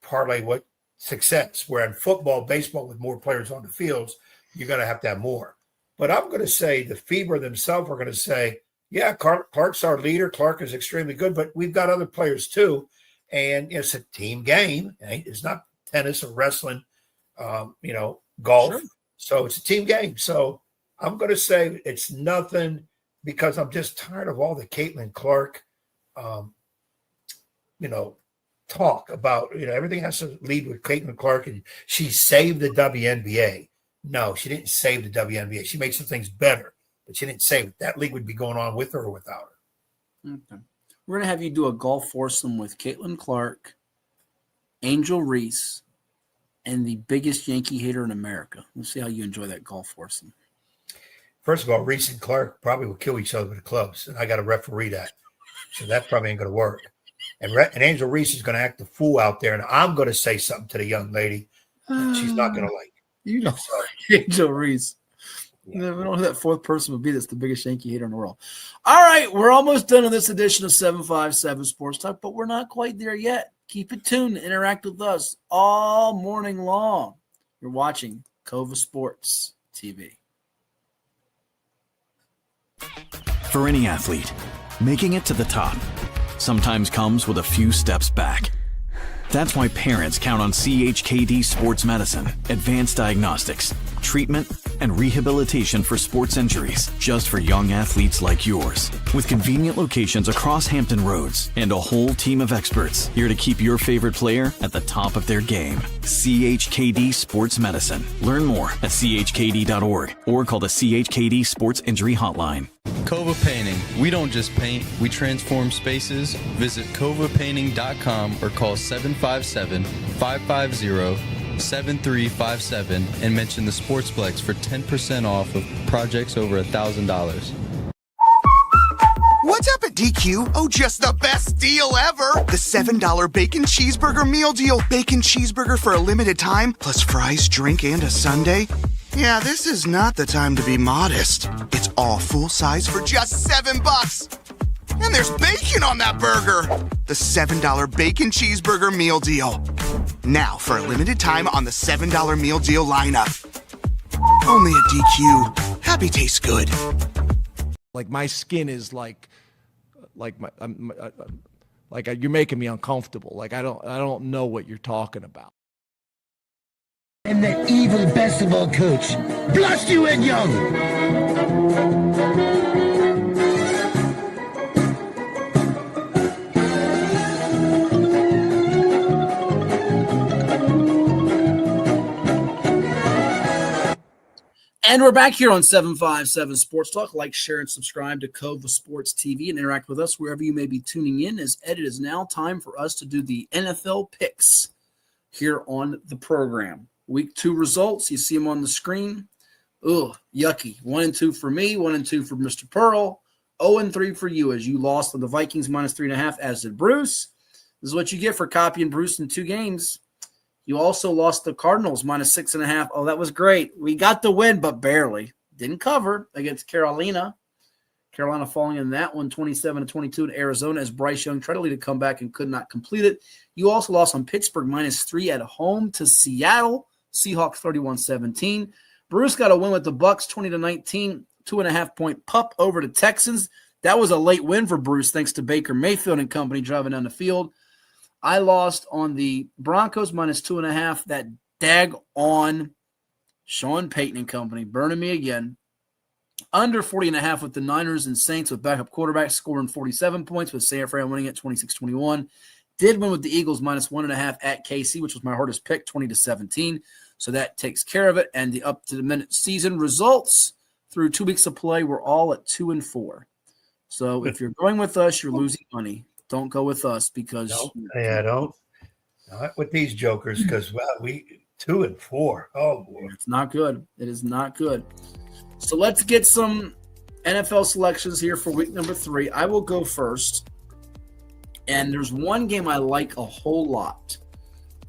parlay what success. Where in football, baseball, with more players on the fields, you're going to have more. But I'm going to say the Fever themselves are going to say, yeah, Clark's our leader. Clark is extremely good, but we've got other players too. And it's a team game. It's not tennis or wrestling, golf. Sure. So it's a team game. So I'm going to say it's nothing because I'm just tired of all the Caitlin Clark, talk about, everything has to lead with Caitlin Clark and she saved the WNBA. No, she didn't save the WNBA. She made some things better, but she didn't save it. That league would be going on with her or without her. Okay. We're going to have you do a golf foursome with Caitlin Clark, Angel Reese, and the biggest Yankee hater in America. We'll see how you enjoy that golf foursome. First of all, Reese and Clark probably will kill each other with the clubs, and I got to referee that. So that probably ain't going to work. And Angel Reese is going to act the fool out there, and I'm going to say something to the young lady that she's not going to like. You know, Angel Reese. Yeah. We don't know who that fourth person would be. That's the biggest Yankee hater in the world. All right, we're almost done on this edition of 757 Sports Talk, but we're not quite there yet. Keep it tuned. Interact with us all morning long. You're watching Cova Sports TV. For any athlete, making it to the top sometimes comes with a few steps back. That's why parents count on CHKD Sports Medicine, advanced diagnostics, treatment, and rehabilitation for sports injuries just for young athletes like yours. With convenient locations across Hampton Roads and a whole team of experts here to keep your favorite player at the top of their game. CHKD Sports Medicine. Learn more at chkd.org or call the CHKD Sports Injury Hotline. Cova Painting. We don't just paint, we transform spaces. Visit covapainting.com or call 757-550-7357 and mention the Sportsplex for 10% off of projects over $1,000. What's up at DQ? Oh, just the best deal ever! The $7 Bacon Cheeseburger Meal Deal. Bacon cheeseburger for a limited time, plus fries, drink, and a sundae. Yeah, this is not the time to be modest. It's all full size for just $7. And there's bacon on that burger. The $7 Bacon Cheeseburger Meal Deal. Now, for a limited time on the $7 Meal Deal lineup. Only at DQ. Happy tastes good. Like my skin is like you're making me uncomfortable. Like I don't know what you're talking about. I'm the evil basketball coach. Blast you, Ed Young! And we're back here on 757 Sports Talk. Like, share, and subscribe to Cova Sports TV and interact with us wherever you may be tuning in. As Ed, it is now time for us to do the NFL picks here on the program. Week 2 results, you see them on the screen. Ugh, yucky. 1-2 for me, 1-2 for Mr. Pearl, 0-3 for you as you lost on the Vikings -3.5, as did Bruce. This is what you get for copying Bruce in 2 games. You also lost the Cardinals -6.5. Oh, that was great. We got the win, but barely. Didn't cover against Carolina. Carolina falling in that one, 27-22 in Arizona, as Bryce Young tried to lead a comeback and could not complete it. You also lost on Pittsburgh -3 at home to Seattle. Seahawks 31-17. Bruce got a win with the Bucks 20-19, 2.5-point pup over the Texans. That was a late win for Bruce thanks to Baker Mayfield and company driving down the field. I lost on the Broncos -2.5. That dag-on Sean Payton and company burning me again. Under 40.5 with the Niners and Saints with backup quarterbacks scoring 47 points with San Fran winning at 26-21. Did win with the Eagles -1.5 at KC, which was my hardest pick, 20-17. So that takes care of it. And the up-to-the-minute season results through 2 weeks of play, we're all at 2-4. So if you're going with us, you're losing money. Don't go with us because don't. Not with these jokers because we 2-4. Oh boy, it's not good. It is not good. So let's get some NFL selections here for week number 3. I will go first. And there's one game I like a whole lot,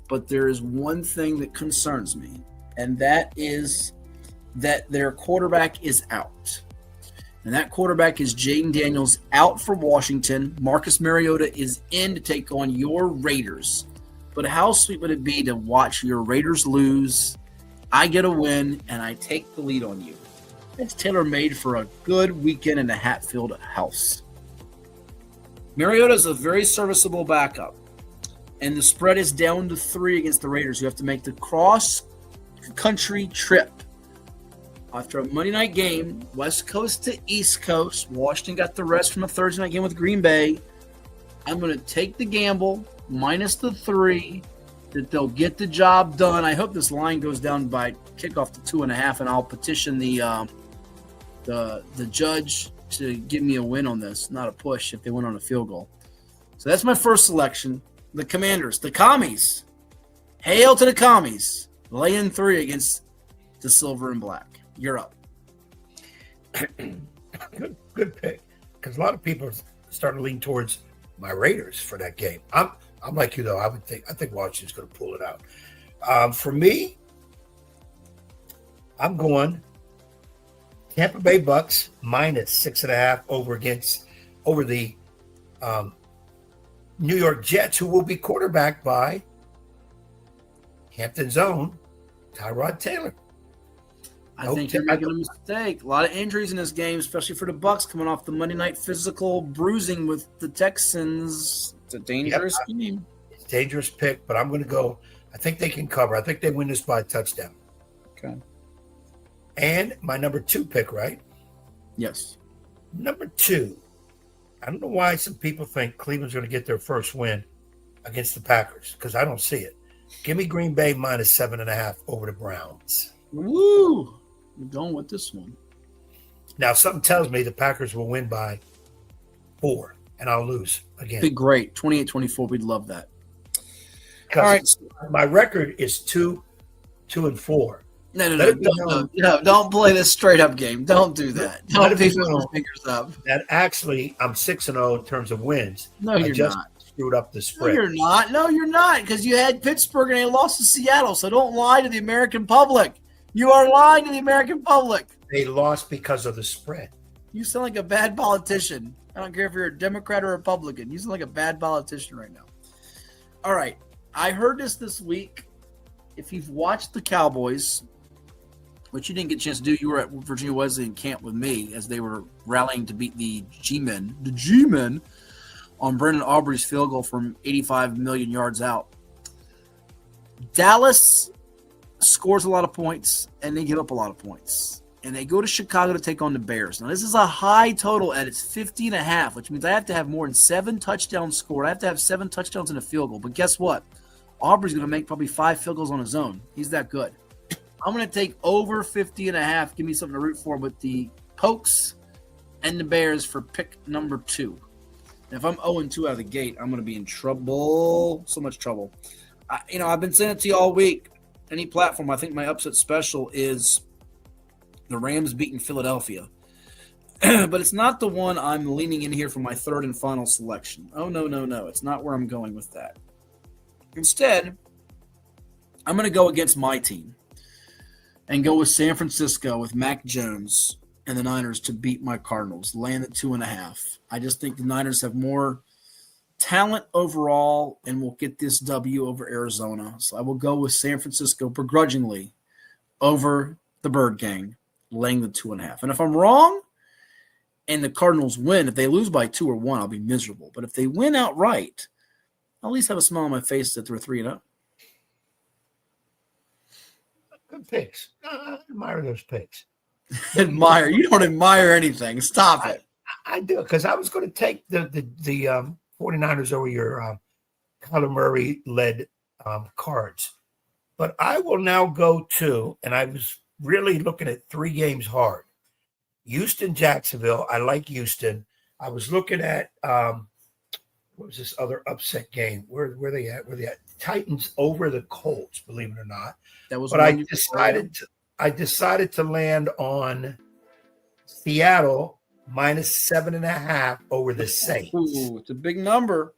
but there is one thing that concerns me, and that is that their quarterback is out. And that quarterback is Jaden Daniels out for Washington. Marcus Mariota is in to take on your Raiders. But how sweet would it be to watch your Raiders lose? I get a win, and I take the lead on you. It's tailor-made for a good weekend in the Hatfield house. Mariota is a very serviceable backup, and the spread is down to 3 against the Raiders. You have to make the cross-country trip. After a Monday night game, West Coast to East Coast, Washington got the rest from a Thursday night game with Green Bay. I'm going to take the gamble, minus the 3, that they'll get the job done. I hope this line goes down by kickoff to 2.5, and I'll petition the judge to give me a win on this, not a push if they win on a field goal. So that's my first selection. The Commanders, the Commies. Hail to the Commies. Laying 3 against the Silver and Black. You're up. Good pick. Because a lot of people are starting to lean towards my Raiders for that game. I'm like you though. I think Washington's going to pull it out. For me, I'm going Tampa Bay Bucks -6.5 over the New York Jets, who will be quarterbacked by Hampton's own Tyrod Taylor. I think you're making a mistake. A lot of injuries in this game, especially for the Bucks coming off the Monday night physical bruising with the Texans. It's a dangerous game. It's a dangerous pick, but I'm going to go. I think they can cover. I think they win this by a touchdown. Okay. And my number 2 pick, right? Yes. Number 2. I don't know why some people think Cleveland's going to get their first win against the Packers, because I don't see it. Give me Green Bay -7.5 over the Browns. Woo! We're going with this one. Now, something tells me the Packers will win by 4, and I'll lose again. Be great. 28-24. We'd love that. All right. My record is 2-4. No, don't play this straight up game. Don't do that. Don't be throwing fingers up. That actually, I'm 6-0 in terms of wins. No, you're not. Screwed up the spread. No, you're not. Because you had Pittsburgh and they lost to Seattle. So don't lie to the American public. You are lying to the American public. They lost because of the spread. You sound like a bad politician. I don't care if you're a Democrat or Republican. You sound like a bad politician right now. All right. I heard this week. If you've watched the Cowboys, which you didn't get a chance to do, you were at Virginia Wesleyan camp with me as they were rallying to beat the G-Men on Brendan Aubrey's field goal from 85 million yards out. Dallas scores a lot of points, and they give up a lot of points. And they go to Chicago to take on the Bears. Now, this is a high total, and it's 50.5, which means I have to have more than 7 touchdowns scored. I have to have 7 touchdowns in a field goal. But guess what? Aubrey's going to make probably 5 field goals on his own. He's that good. I'm going to take over 50.5. Give me something to root for with the Pokes and the Bears for pick number 2. And if I'm 0-2 out of the gate, I'm going to be in trouble. So much trouble. I've been saying it to you all week. Any platform, I think my upset special is the Rams beating Philadelphia. But it's not the one I'm leaning in here for my third and final selection. Oh, no. It's not where I'm going with that. Instead, I'm going to go against my team and go with San Francisco with Mac Jones and the Niners to beat my Cardinals, land at 2.5. I just think the Niners have more talent overall and will get this W over Arizona. So I will go with San Francisco begrudgingly over the Bird Gang, laying the 2.5. And if I'm wrong and the Cardinals win, if they lose by 2 or 1, I'll be miserable. But if they win outright, I'll at least have a smile on my face that they're 3-0. Good picks. I admire those picks. Admire? You don't admire anything. Stop it. I do, because I was going to take the 49ers over your Kyler Murray-led Cards. But I will now go to, and I was really looking at 3 games hard. Houston, Jacksonville. I like Houston. I was looking at what was this other upset game? Where they at? Where they at? Titans over the Colts, believe it or not. That was. But I decided to land on Seattle -7.5 over the Saints. Ooh, it's a big number.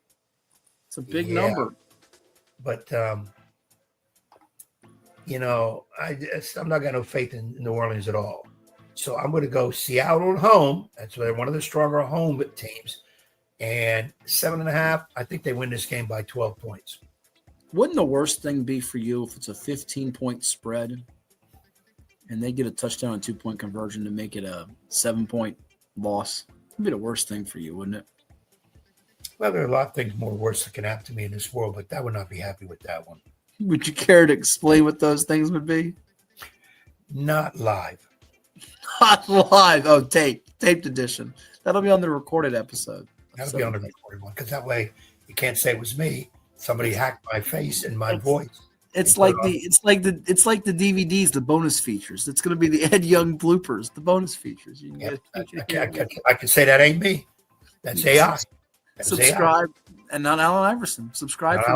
It's a big number. But I'm not got no faith in New Orleans at all. So I'm going to go Seattle at home. That's where they're one of the stronger home teams. And 7.5, I think they win this game by 12 points. Wouldn't the worst thing be for you if it's a 15-point spread and they get a touchdown and 2-point conversion to make it a 7-point loss? It'd be the worst thing for you, wouldn't it? Well, there are a lot of things more worse that can happen to me in this world, but I would not be happy with that one. Would you care to explain what those things would be? Not live. Not live. Oh, taped edition. That'll be on the recorded episode. That'll be on the recorded one, because that way you can't say it was me. Somebody hacked my face and my voice. It's like the DVDs, the bonus features. It's going to be the Ed Young bloopers, the bonus features. You can get I can say that ain't me. That's AI. Subscribe, and not Allen Iverson. Subscribe for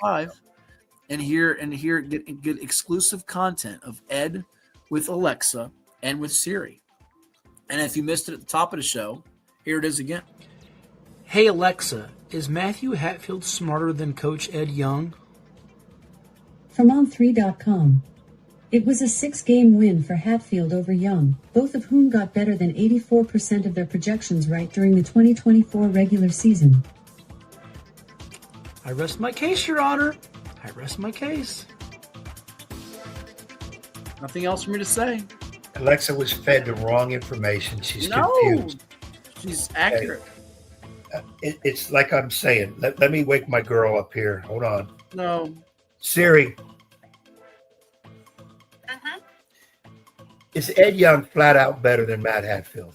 $9.95 and get exclusive content of Ed with Alexa and with Siri. And if you missed it at the top of the show, here it is again. Hey Alexa, Is Matthew Hatfield smarter than Coach Ed Young? From On3.com. It was a 6-game win for Hatfield over Young, both of whom got better than 84% of their projections right during the 2024 regular season. I rest my case, Your Honor. I rest my case. Nothing else for me to say. Alexa was fed the wrong information. She's confused. She's accurate. It's like I'm saying. Let me wake my girl up here. Hold on. No. Siri. Is Ed Young flat out better than Matt Hatfield?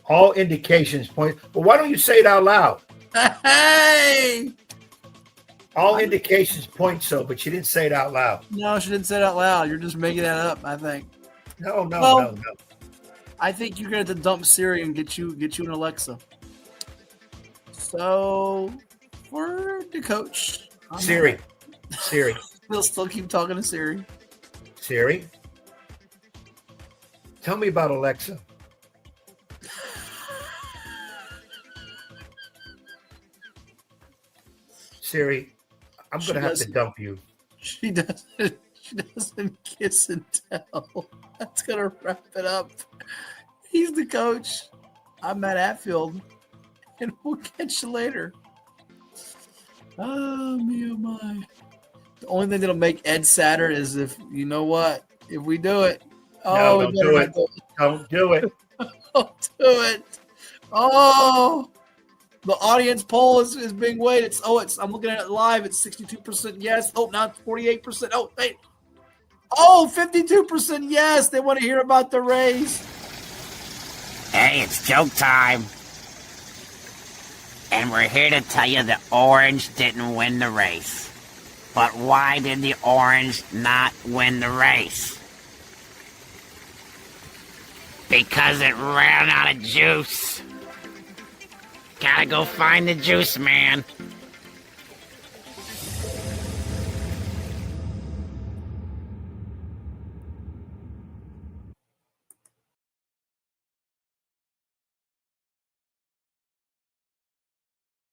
All indications point. Well, why don't you say it out loud? Hey! All indications point so, but she didn't say it out loud. No, she didn't say it out loud. You're just making that up, I think. No. I think you're going to have to dump Siri and get you an Alexa. So, for the coach. Siri. We'll still keep talking to Siri. Siri. Tell me about Alexa. Siri, I'm going to have to dump you. She doesn't kiss and tell. That's going to wrap it up. He's the coach. I'm Matt Hatfield. And we'll catch you later. Oh, me oh my. The only thing that'll make Ed sadder is if, you know what? If we do it. No, don't do it. Don't do it. Don't do it. Oh, the audience poll is being weighed. I'm looking at it live. It's 62% yes. Oh, now it's 48%. Oh, wait. Oh, 52% yes. They want to hear about the race. Hey, it's joke time. And we're here to tell you that Orange didn't win the race. But why did the Orange not win the race? Because it ran out of juice. Gotta go find the juice, man.